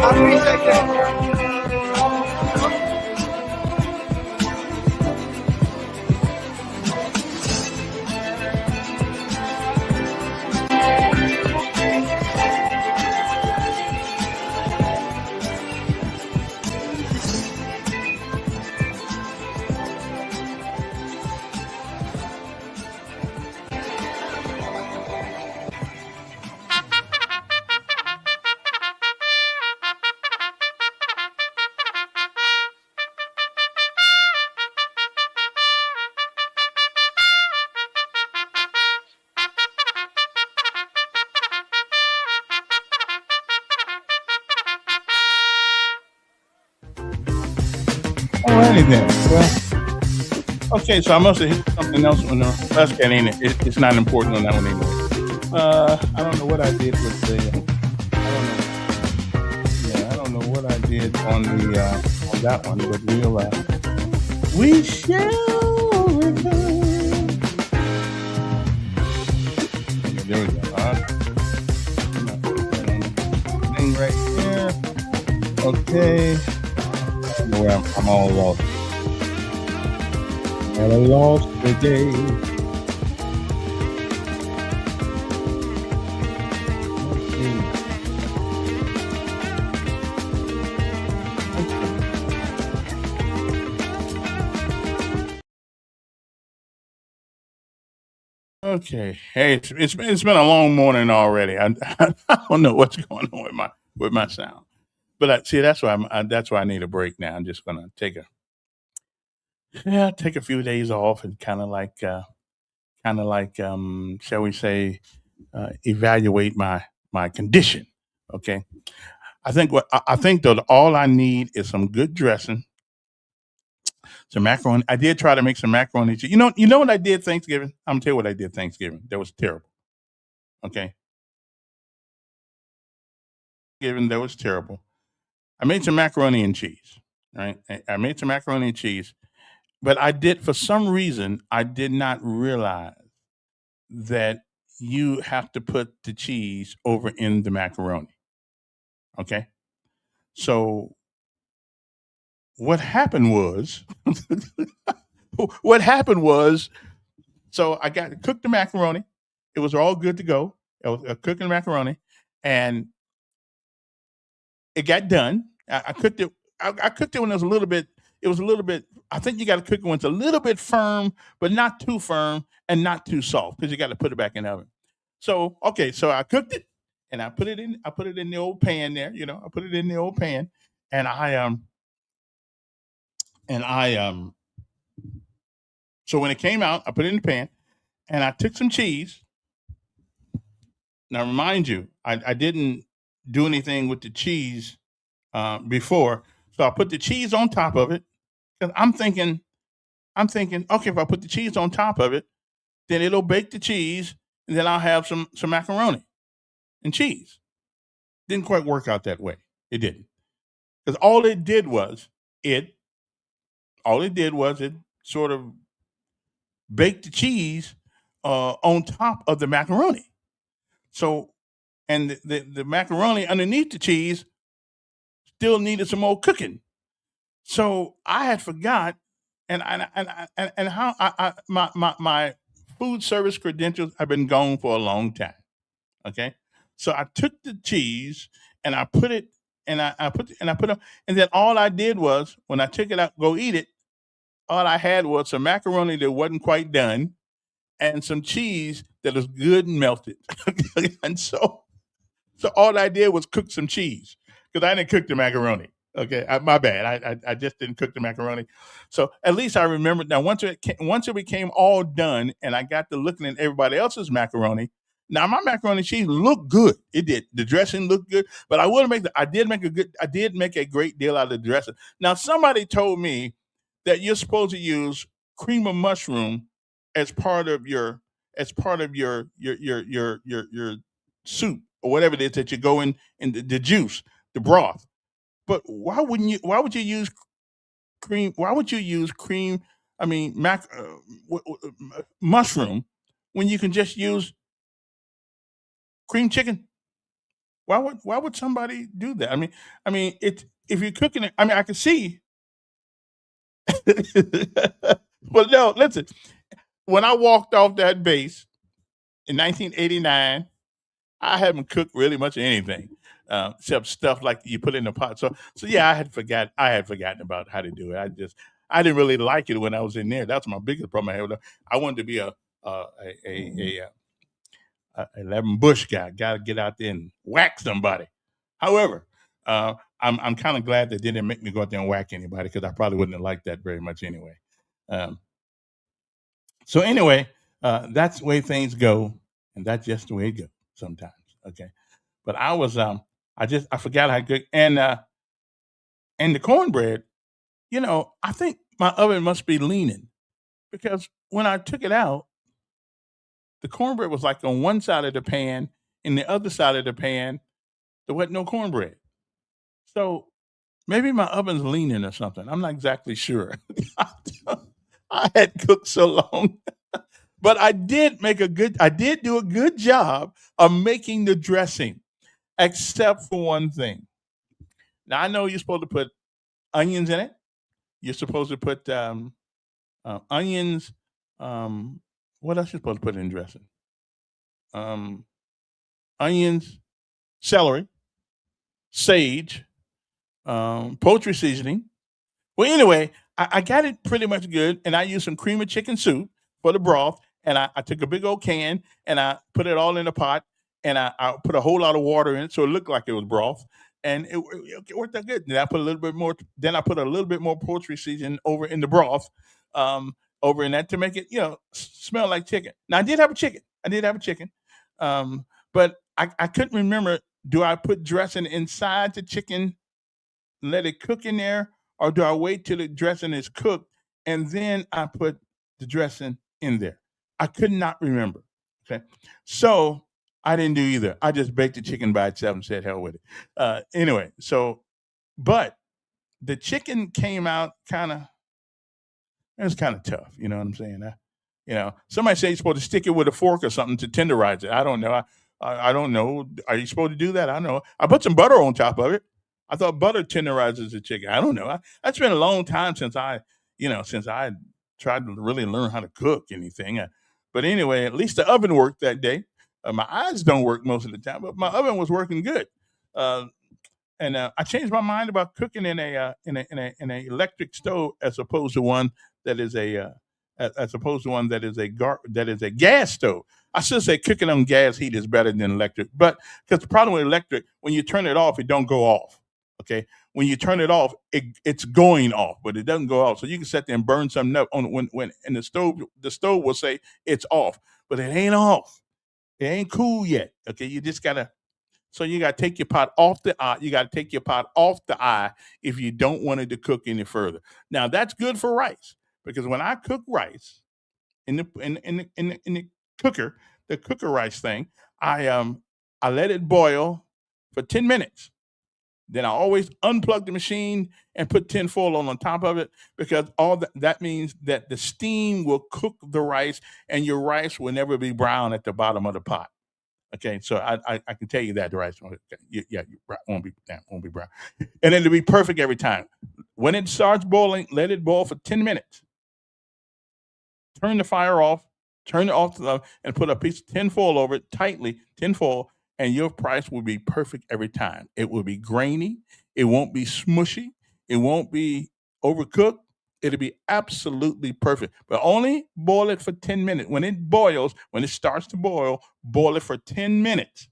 I appreciate that. Alrighty then. Well, okay, so I must have hit something else on the that's that ain't it. It's not important on that one anyway. I don't know what I did with the. I don't know. Yeah, I don't know what I did on the on that one, but we shall return. Okay, there we go. Thing right here. Okay. I don't know where I'm all lost. All lost today. Okay. Hey, it's been a long morning already. I don't know what's going on with my sound, but see that's why that's why I need a break now. I'm just gonna take a few days off and shall we say evaluate my condition. Okay. I think though all I need is some good dressing, some macaroni. I did try to make some macaroni. You know what I did Thanksgiving? I'm gonna tell you what I did Thanksgiving. That was terrible. Okay, given that was terrible. I made some macaroni and cheese. Right, I made some macaroni and cheese, but I did for some reason I did not realize that you have to put the cheese over in the macaroni. Okay, so what happened was what happened was so I got cooked the macaroni. It was all good to go. I was cooking the macaroni, and it got done. I cooked it. I cooked it when it was a little bit. It was a little bit. I think you got to cook it when it's a little bit firm, but not too firm and not too soft because you got to put it back in the oven. So okay, so I cooked it and I put it in. I put it in the old pan there. You know, I put it in the old pan, and I. So when it came out, I put it in the pan, and I took some cheese. Now, remind you, I didn't do anything with the cheese before, so I put the cheese on top of it because I'm thinking, okay, if I put the cheese on top of it, then it'll bake the cheese, and then I'll have some macaroni and cheese. Didn't quite work out that way. It didn't because it all it did was it sort of baked the cheese on top of the macaroni. So and the macaroni underneath the cheese still needed some more cooking. So I had forgot, and how my food service credentials have been gone for a long time. Okay, so I took the cheese and I put it and I put them, and then all I did was when I took it out go eat it, all I had was some macaroni that wasn't quite done and some cheese that was good and melted, and so all I did was cook some cheese because I didn't cook the macaroni. Okay, my bad. I just didn't cook the macaroni. So at least I remembered. Now once it became all done, and I got to looking at everybody else's macaroni. Now my macaroni and cheese looked good. It did. The dressing looked good, but I would make. I did make a great deal out of the dressing. Now somebody told me that you're supposed to use cream of mushroom as part of your soup or whatever it is that you go in the juice, the broth. But why wouldn't you? Why would you use cream? Why would you use cream? I mean, mushroom when you can just use cream chicken. Why would somebody do that? I mean, it if you're cooking it. I mean, I can see. But no, listen. When I walked off that base in 1989, I haven't cooked really much of anything except stuff like you put in the pot. So yeah, I had forgotten about how to do it. I didn't really like it when I was in there. That's my biggest problem I had. I wanted to be a 11 bush guy. Got to get out there and whack somebody. However, I'm kind of glad that they didn't make me go out there and whack anybody because I probably wouldn't have liked that very much anyway. Um, so anyway, that's the way things go, and that's just the way it goes sometimes. Okay. But I forgot how good and the cornbread. I think my oven must be leaning because when I took it out, the cornbread was like on one side of the pan, and the other side of the pan, there wasn't no cornbread. So maybe my oven's leaning or something. I'm not exactly sure. I had cooked so long. But I did do a good job of making the dressing, except for one thing. Now I know you're supposed to put onions in it. You're supposed to put onions. What else you supposed to put in dressing? Um, Onions, celery, sage, poultry seasoning. Well, anyway, I got it pretty much good, and I used some cream of chicken soup for the broth, and I took a big old can and I put it all in a pot, and I put a whole lot of water in it so it looked like it was broth, and it worked out good. Then I put a little bit more. Then I put a little bit more poultry seasoning over in the broth, um, over in that to make it smell like chicken. Now I did have a chicken. I did have a chicken, but I couldn't remember. Do I put dressing inside the chicken, let it cook in there, or do I wait till the dressing is cooked and then I put the dressing in there? I could not remember. Okay. So I didn't do either. I just baked the chicken by itself and said, hell with it. Anyway, but the chicken came out it was kind of tough. You know what I'm saying? Somebody say you're supposed to stick it with a fork or something to tenderize it. I don't know. I don't know. Are you supposed to do that? I don't know. I put some butter on top of it. I thought butter tenderizes the chicken. I don't know. It's been a long time since I tried to really learn how to cook anything. But anyway, at least the oven worked that day. My eyes don't work most of the time, but my oven was working good. Uh, and I changed my mind about cooking in a electric stove as opposed to one that is as opposed to one that is a gas stove. I should say cooking on gas heat is better than electric, but because the problem with electric, when you turn it off, it don't go off. Okay, when you turn it off, it's going off, but it doesn't go off. So you can sit there and burn something up on when and the stove will say it's off, but it ain't off. It ain't cool yet. Okay, you just gotta so you got to take your pot off the eye. You got to take your pot off the eye if you don't want it to cook any further. Now that's good for rice because when I cook rice in the cooker, the cooker rice thing, I let it boil for 10 minutes. Then I always unplug the machine and put tin foil on top of it because that means that the steam will cook the rice and your rice will never be brown at the bottom of the pot. Okay, so I can tell you that the rice won't be brown, and it'll be perfect every time. When it starts boiling, let it boil for 10 minutes. Turn the fire off, turn it off to the and put a piece of tin foil over it tightly, tin foil, and your rice will be perfect every time. It will be grainy, it won't be smushy, it won't be overcooked. It'll be absolutely perfect. But only boil it for 10 minutes. When it boils, when it starts to boil it for 10 minutes.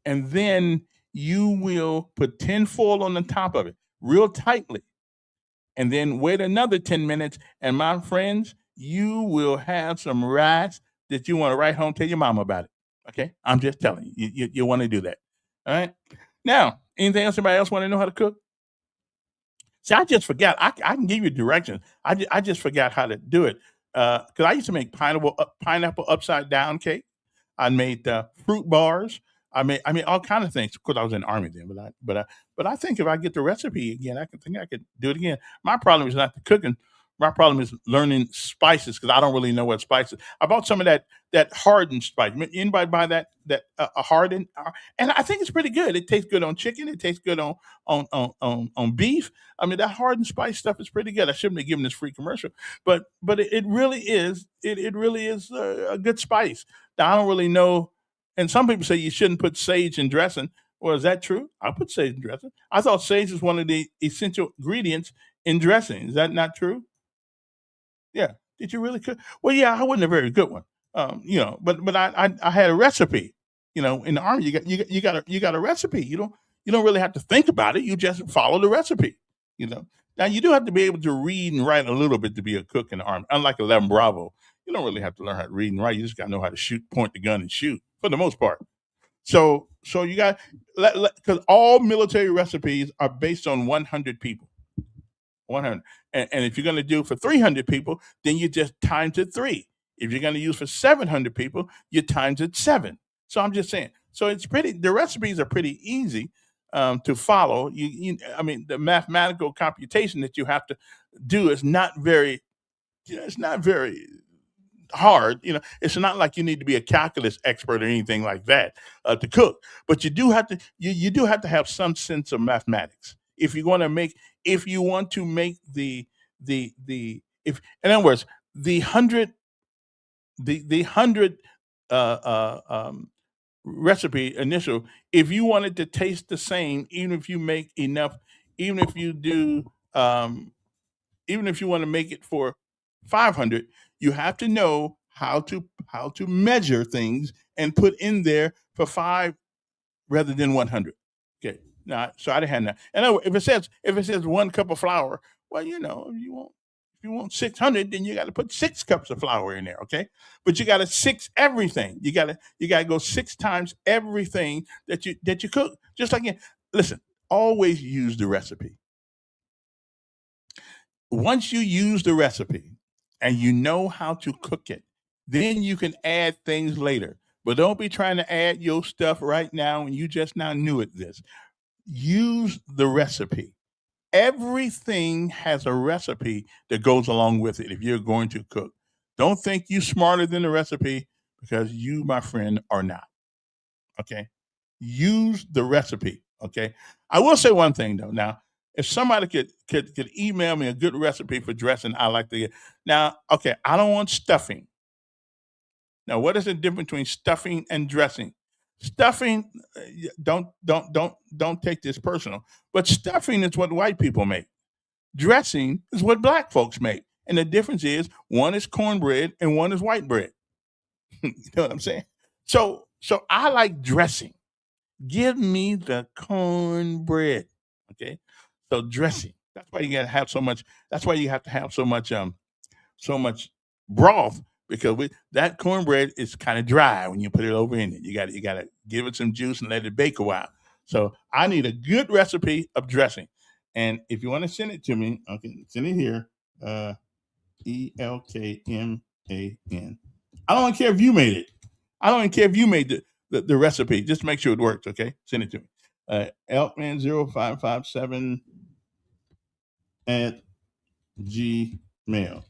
And then you will put tin foil on the top of it real tightly. And then wait another 10 minutes. And my friends, you will have some rice that you want to write home, tell your mama about it. Okay? I'm just telling you. You want to do that. All right? Now, anything else anybody else want to know how to cook? See, I just forgot. I can give you directions. I just forgot how to do it because I used to make pineapple upside down cake. I made fruit bars. I made all kind of things because I was in the army then. But I think if I get the recipe again, I could do it again. My problem is not the cooking. My problem is learning spices because I don't really know what spices. I bought some of that hardened spice. Anybody buy that hardened? And I think it's pretty good. It tastes good on chicken. It tastes good on beef. I mean, that hardened spice stuff is pretty good. I shouldn't be giving this free commercial, but it really is. It really is a good spice. Now I don't really know. And some people say you shouldn't put sage in dressing. Well, is that true? I put sage in dressing. I thought sage is one of the essential ingredients in dressing. Is that not true? Yeah. Did you really cook? Well, yeah, I wasn't a very good one. But I had a recipe. In the army, you got a recipe. You don't really have to think about it. You just follow the recipe. You know. Now you do have to be able to read and write a little bit to be a cook in the army. Unlike 11 Bravo, you don't really have to learn how to read and write. You just got to know how to shoot, point the gun, and shoot for the most part. So you got because all military recipes are based on 100 people. 100. And if you're going to do for 300 people, then you just times it 3. If you're going to use for 700 people, you times it 7. So I'm just saying. So it's pretty. The recipes are pretty easy to follow. I mean, the mathematical computation that you have to do is not very. It's not very hard. It's not like you need to be a calculus expert or anything like that to cook. But you do have to. You do have to have some sense of mathematics if you want to make. If you want to make if in other words the 100 uh, uh, um, recipe initial, if you want it to taste the same, even if you make enough, even if you do even if you want to make it for 500, you have to know how to measure things and put in there for 5 rather than 100. Okay. Now, so I didn't have that. And if it says 1 cup of flour, well, if you want 600, then you got to put 6 cups of flour in there. Okay. But you got to six everything. You got to go 6 times everything that you cook. Just like listen, always use the recipe. Once you use the recipe and you know how to cook it, then you can add things later. But don't be trying to add your stuff right now and you just now knew it this. Use the recipe. Everything has a recipe that goes along with it if you're going to cook. Don't think you smarter than the recipe because you, my friend, are not. Okay? Use the recipe. Okay? I will say one thing though. Now, if somebody could email me a good recipe for dressing, I like to get. Now, okay, I don't want stuffing. Now, what is the difference between stuffing and dressing? Stuffing, don't take this personal, but stuffing is what white people make. Dressing is what black folks make, and the difference is one is cornbread and one is white bread. You know what I'm saying? So I like dressing. Give me the cornbread. Okay. So dressing. That's why you gotta have so much. That's why you have to have so much broth because that cornbread is kind of dry when you put it over in it. You gotta give it some juice and let it bake a while. So I need a good recipe of dressing. And if you want to send it to me, okay, send it here. ELKMAN. I don't care if you made it. I don't even care if you made the recipe. Just make sure it works, okay? Send it to me. Elkman0557 at Gmail.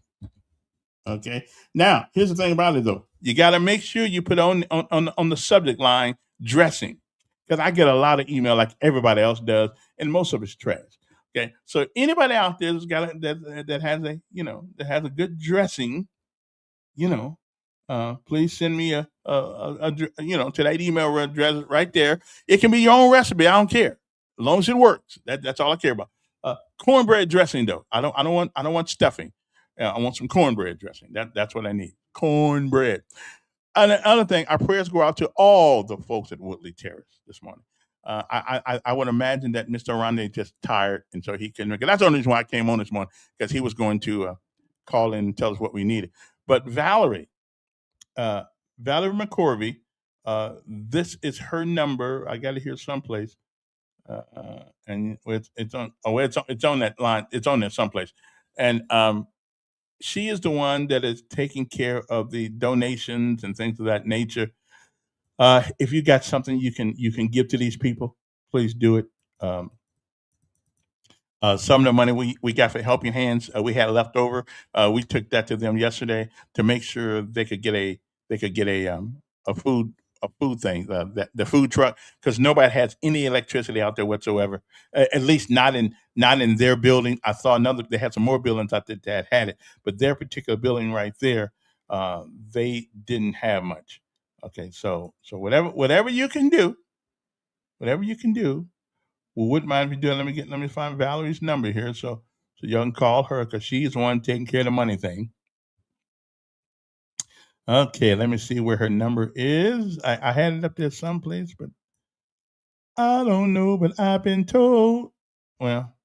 Okay. Now, here's the thing about it though. You got to make sure you put on the subject line dressing. Because I get a lot of email like everybody else does, and most of it's trash. Okay. So anybody out there that has a good dressing, you know, please send me to that email address right there. It can be your own recipe. I don't care, as long as it works. That's all I care about. Cornbread dressing though. I don't want stuffing. I want some cornbread dressing. That's what I need. Cornbread. And another thing, our prayers go out to all the folks at Woodley Terrace this morning. I would imagine that Mr. Arande is just tired, and so he couldn't make it. That's the only reason why I came on this morning because he was going to call in and tell us what we needed. But uh, Valerie McCorvey, this is her number. I got it here someplace, and it's on. Oh, it's on that line. It's on there someplace, and she is the one that is taking care of the donations and things of that nature. If you got something you can give to these people, please do it. Um, some of the money we got for Helping Hands, we had left over. We took that to them yesterday to make sure they could get a food thing, the food truck, because nobody has any electricity out there whatsoever. At least not in their building. I saw another. They had some more buildings out there that had it, but their particular building right there, they didn't have much. Okay, so whatever you can do, well, wouldn't mind if you do it. Let me find Valerie's number here, so y'all can call her because she's the one taking care of the money thing. Okay, let me see where her number is. I had it up there someplace, but I don't know. But I've been told. Well,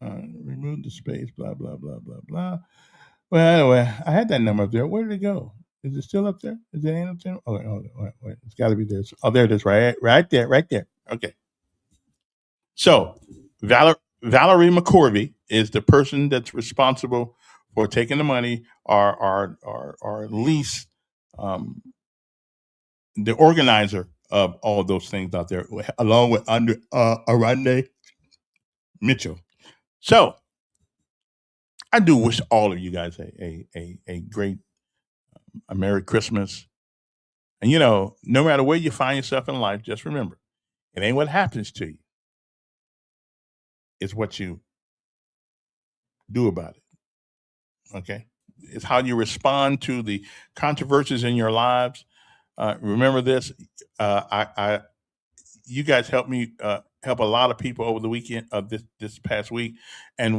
remove the space. Blah blah blah blah blah. Well, anyway, I had that number up there. Where did it go? Is it still up there? Is it ain't up there? Oh, wait. It's got to be there. Oh, there it is. Right there. Okay. So, Valerie McCorvey is the person that's responsible for taking the money, or at least the organizer of all those things out there, along with Arande Mitchell. So I do wish all of you guys a great, a Merry Christmas. And no matter where you find yourself in life, just remember, it ain't what happens to you, it's what you do about it. Okay, it's how you respond to the controversies in your lives. Remember this. You guys helped me help a lot of people over the weekend of this past week, and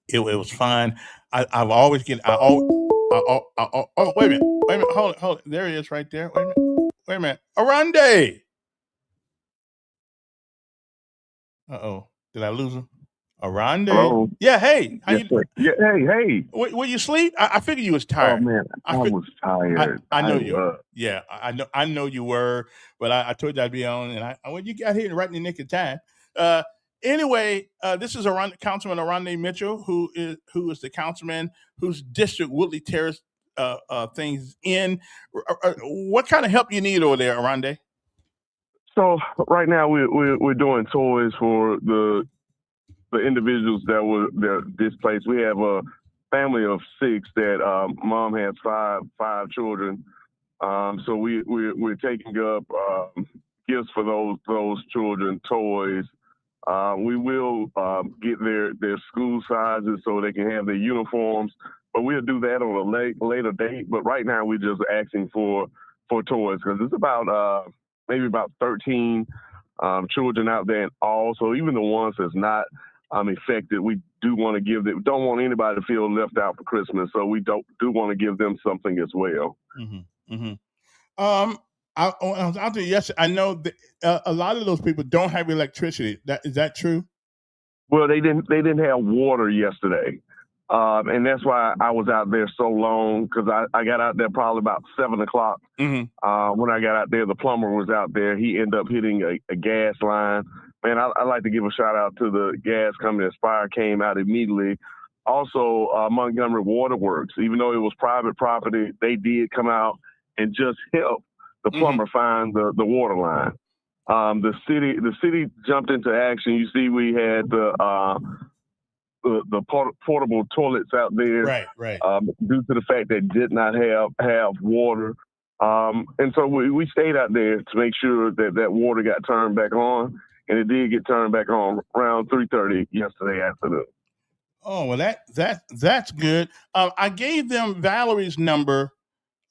it was fine. I've always get I always oh, wait a minute, hold it, there he is right there. Wait a minute, Arande. Uh-oh, did I lose him? Arande. Hello. Yeah, hey, how Yes, you? sir. Yeah, hey. Were you asleep? I figured you was Oh tired. man, I was tired. I know I you. was. Yeah, I know you were, but I told you I'd be on, and when you got here right in the nick of time. Anyway, this is Councilman Arande Mitchell, who is the councilman whose district Woodley Terrace things in. What kind of help you need over there, Arande? So right now we're doing toys for the individuals that were displaced. We have a family of 6 that mom has five children. So we're taking up gifts for those children, toys. We will get their school sizes so they can have their uniforms, but we'll do that on a later date. But right now we're just asking for toys because it's about maybe about 13 children out there in all. So even the ones that's not affected, we do want to give them. Don't want anybody to feel left out for Christmas, so we do want to give them something as well. Mm-hmm. Mm-hmm. I was out there yesterday. I know that a lot of those people don't have electricity. Is that true? Well, they didn't have water yesterday, and that's why I was out there so long because I got out there probably about 7 o'clock. Mm-hmm. When I got out there, the plumber was out there. He ended up hitting a gas line. Man, I like to give a shout out to the gas company. Fire came out immediately. Also, Montgomery Waterworks, even though it was private property, they did come out and just help the plumber find the water line. The city jumped into action. You see, we had the portable toilets out there, right. Due to the fact they did not have water, and so we stayed out there to make sure that water got turned back on, and it did get turned back on around 3:30 yesterday afternoon. Oh well, that's good. I gave them Valerie's number.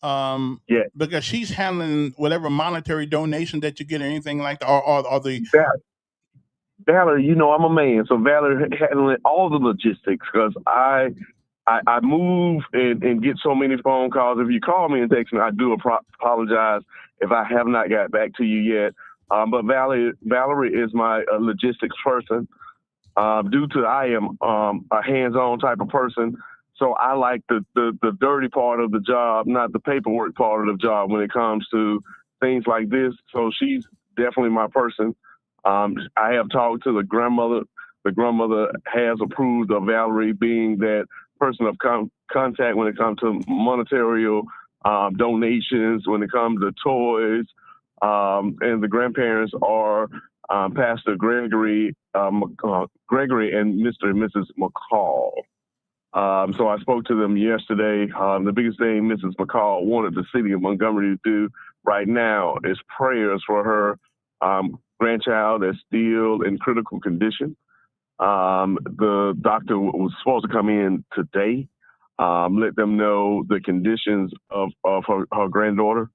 Yeah, because she's handling whatever monetary donation that you get or anything like that, or the Valerie, I'm a man, so Valerie handling all the logistics because I move and get so many phone calls. If you call me and text me, I do apologize if I have not got back to you yet. But Valerie is my logistics person. Due to I am a hands-on type of person, so I like the dirty part of the job, not the paperwork part of the job when it comes to things like this. So she's definitely my person. I have talked to the grandmother. The grandmother has approved of Valerie being that person of contact when it comes to monetary donations, when it comes to toys, and the grandparents are Pastor Gregory and Mr. and Mrs. McCall. So I spoke to them yesterday. The biggest thing Mrs. McCall wanted the city of Montgomery to do right now is prayers for her grandchild that's still in critical condition. The doctor was supposed to come in today, let them know the conditions of her granddaughter.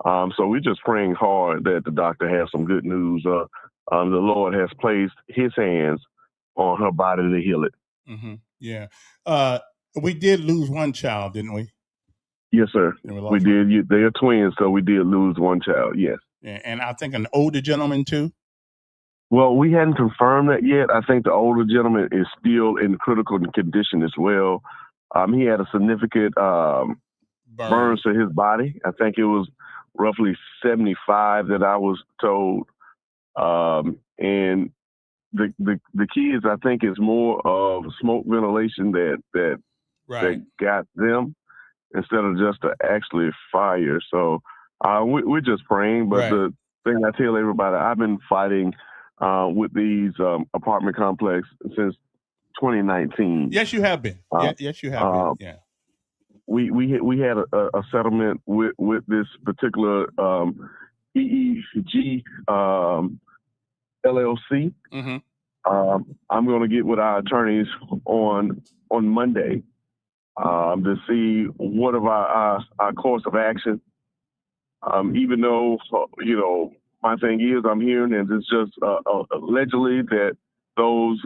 So we're just praying hard that the doctor has some good news. The Lord has placed his hands on her body to heal it. Mm-hmm. Yeah. We did lose one child, didn't we? Yes, sir. We did. They are twins, so we did lose one child, yes. Yeah, and I think an older gentleman, too? Well, we hadn't confirmed that yet. I think the older gentleman is still in critical condition as well. He had a significant burns to his body. I think it was roughly 75 that I was told. And the kids, I think, is more of smoke ventilation that got them instead of just actually fire. So we're just praying. But the thing I tell everybody, I've been fighting with these apartment complexes since 2019. Yes, you have been. Yes, you have been. Yeah. We had a settlement with this particular EEG LLC. Mm-hmm. I'm going to get with our attorneys on Monday to see what of our course of action. Even though my thing is, I'm hearing and it's just allegedly that those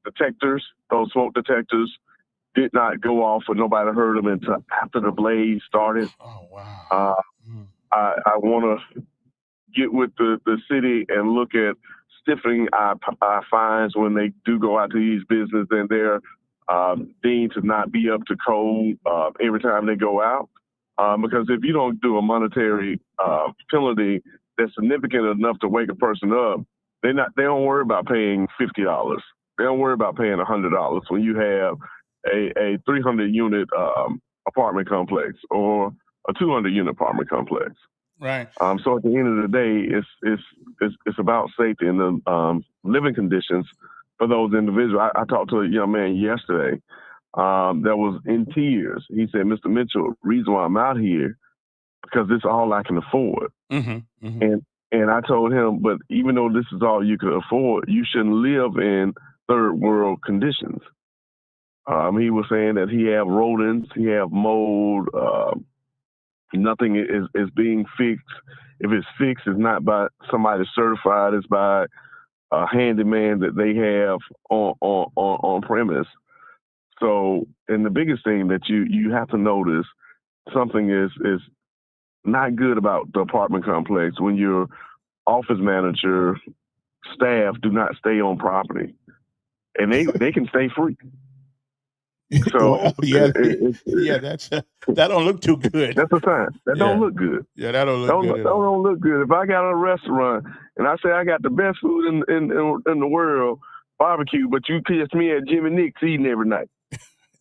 detectors, those smoke detectors, did not go off or nobody heard them until after the blaze started. Oh wow! I want to get with the city and look at stiffening our fines when they do go out to these businesses and they're deemed to not be up to code every time they go out. Because if you don't do a monetary penalty that's significant enough to wake a person up, they don't worry about paying $50. They don't worry about paying $100 when you have a 300 unit apartment complex or a 200 unit apartment complex. Right. So at the end of the day, it's about safety and the living conditions for those individuals. I talked to a young man yesterday that was in tears. He said, "Mr. Mitchell, reason why I'm out here because this is all I can afford." Mm-hmm. Mm-hmm. And I told him, but even though this is all you could afford, you shouldn't live in third world conditions. He was saying that he have rodents, he have mold. Nothing is being fixed. If it's fixed, it's not by somebody certified. It's by a handyman that they have on premise. So, and the biggest thing that you have to notice, something is not good about the apartment complex when your office manager staff do not stay on property, and they can stay free. So well, that don't look too good. That's a sign. That don't look good. Yeah, that don't look good. Don't look good. If I got a restaurant and I say I got the best food in the world, barbecue, but you catch me at Jimmy Nick's eating every night.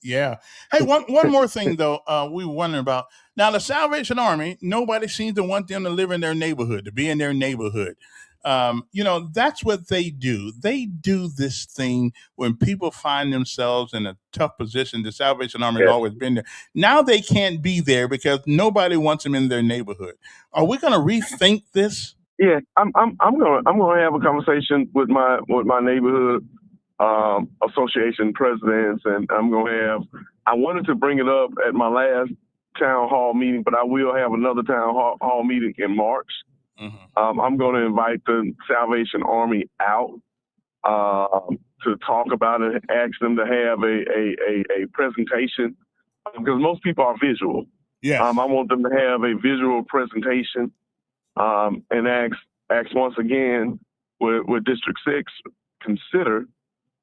Yeah. Hey, one more thing though, we were wondering about. Now, the Salvation Army, nobody seems to want them to live in their neighborhood, to be in their neighborhood. That's what they do. They do this thing when people find themselves in a tough position. The Salvation Army has always been there. Now they can't be there because nobody wants them in their neighborhood. Are we going to rethink this? Yeah, I'm gonna have a conversation with my neighborhood association presidents, and I wanted to bring it up at my last town hall meeting, but I will have another town hall meeting in March. Mm-hmm. I'm going to invite the Salvation Army out to talk about it, ask them to have a presentation because most people are visual. Yeah. I want them to have a visual presentation and ask once again with District 6 consider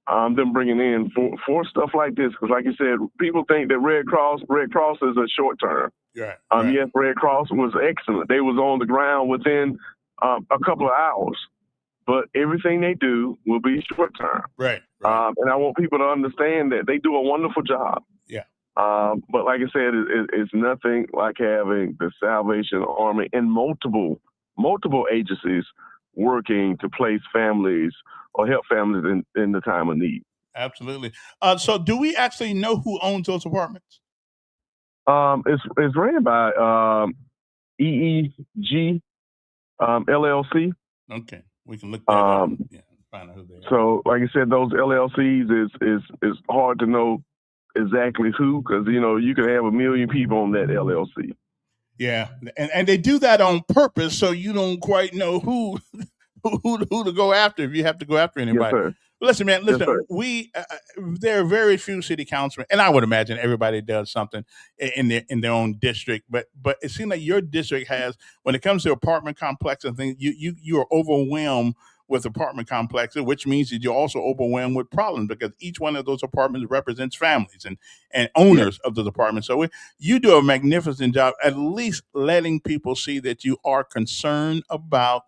them bringing in for stuff like this because, like you said, people think that Red Cross is a short term. Yeah. Yes, Red Cross was excellent. They was on the ground within a couple of hours, but everything they do will be short term. Right. And I want people to understand that they do a wonderful job. Yeah. But like I said, it's nothing like having the Salvation Army and multiple agencies working to place families or help families in the time of need. Absolutely. So do we actually know who owns those apartments? It's ran by EEG LLC. Okay, we can look that up. Yeah, find out who they are. So, like I said, those LLCs is hard to know exactly who because you could have 1 million people on that LLC. Yeah, and they do that on purpose so you don't quite know who to go after if you have to go after anybody. Yes, sir. Listen, man. Listen, yes, there are very few city councilmen, and I would imagine everybody does something in their own district. But it seems like your district has, when it comes to apartment complexes and things, you are overwhelmed with apartment complexes, which means that you're also overwhelmed with problems because each one of those apartments represents families and owners of those apartments. So you do a magnificent job, at least letting people see that you are concerned about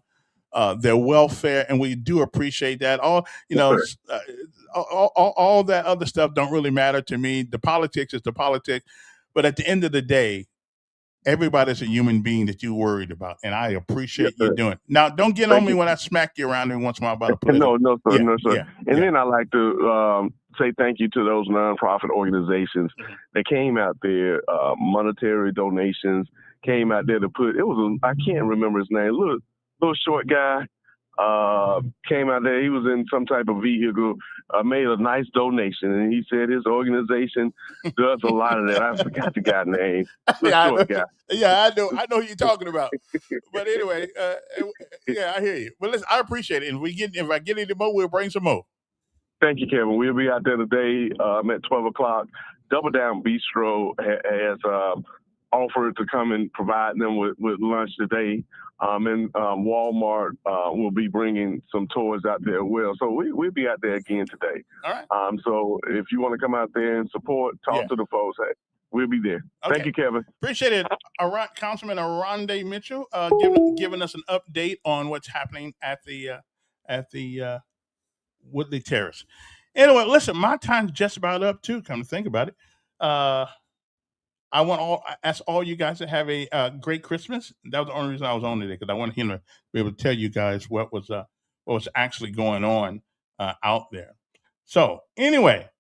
their welfare, and we do appreciate that. All Yes, all that other stuff don't really matter to me. The politics is the politics, but at the end of the day, everybody's a human being that you worried about, and I yes, appreciate you sir. doing it. Now, don't get on Thank me you. when I smack you around every once in a while about a No, political. no, sir, Yeah, no, sir. yeah, And yeah. then I like to say thank you to those nonprofit organizations Mhm. that came out there, monetary donations came out there to put. It was I can't remember his name. Little short guy came out there. He was in some type of vehicle. Made a nice donation, and he said his organization does a lot of that. I forgot the guy's name. Little Yeah, I know. short guy. Yeah, I know who you're talking about. But anyway, yeah, I hear you. But listen, I appreciate it. And if I get any more, we'll bring some more. Thank you, Kevin. We'll be out there today at 12 o'clock. Double Down Bistro has offered to come and provide them with lunch today. And Walmart will be bringing some toys out there as well. So we'll be out there again today. All right. So if you want to come out there and support, talk Yeah. to the folks, hey, we'll be there. Thank Okay. you, Kevin. Appreciate it. Councilman Aronde Mitchell giving us an update on what's happening at the Woodley Terrace. Anyway, listen, my time's just about up too. Come to think about it, I ask all you guys to have a great Christmas. That was the only reason I was on today, because I wanted him to be able to tell you guys what was actually going on out there. So anyway,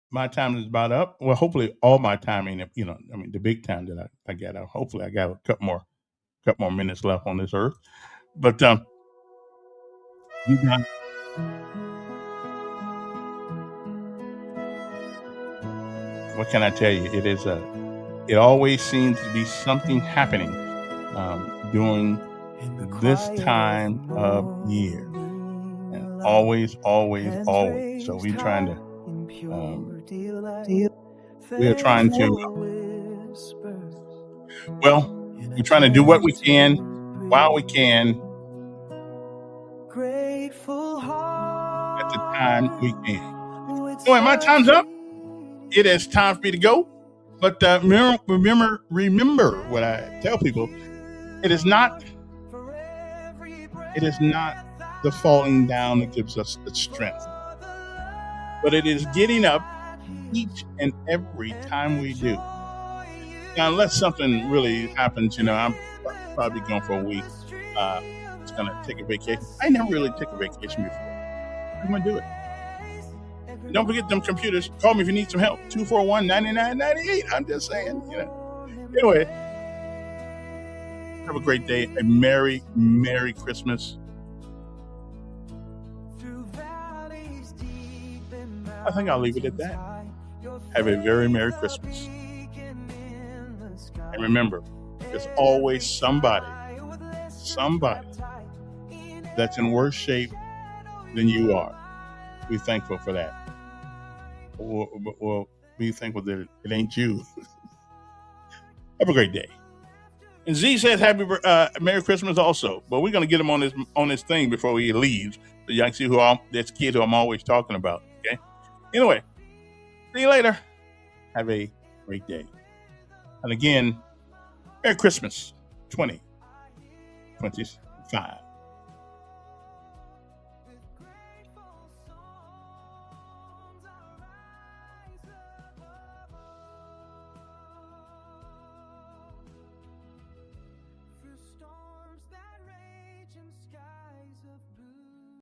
my time is about up. Well, hopefully all my time ain't, I mean the big time that I got out. Hopefully I got a couple more minutes left on this earth. But you guys, what can I tell you? It always seems to be something happening during this time of year. And always. So we're trying to do what we can while we can at the time we can. Anyway, my time's up. It is time for me to go. But remember what I tell people. It is not the falling down that gives us the strength, but it is getting up each and every time we do. Now, unless something really happens, I'm probably going for a week. It's going to take a vacation. I never really took a vacation before. I'm going to do it. Don't forget them computers. Call me if you need some help. 241-9998. I'm just saying, Anyway, have a great day. A Merry Christmas. I think I'll leave it at that. Have a very Merry Christmas. And remember, there's always somebody that's in worse shape than you are. Be thankful for that. Well, be thankful that it ain't you. Have a great day. And Z says happy Merry Christmas also. But we're going to get him on this thing before he leaves, so y'all can see this kid who I'm always talking about. Okay. Anyway, see you later. Have a great day. And again, Merry Christmas 2025.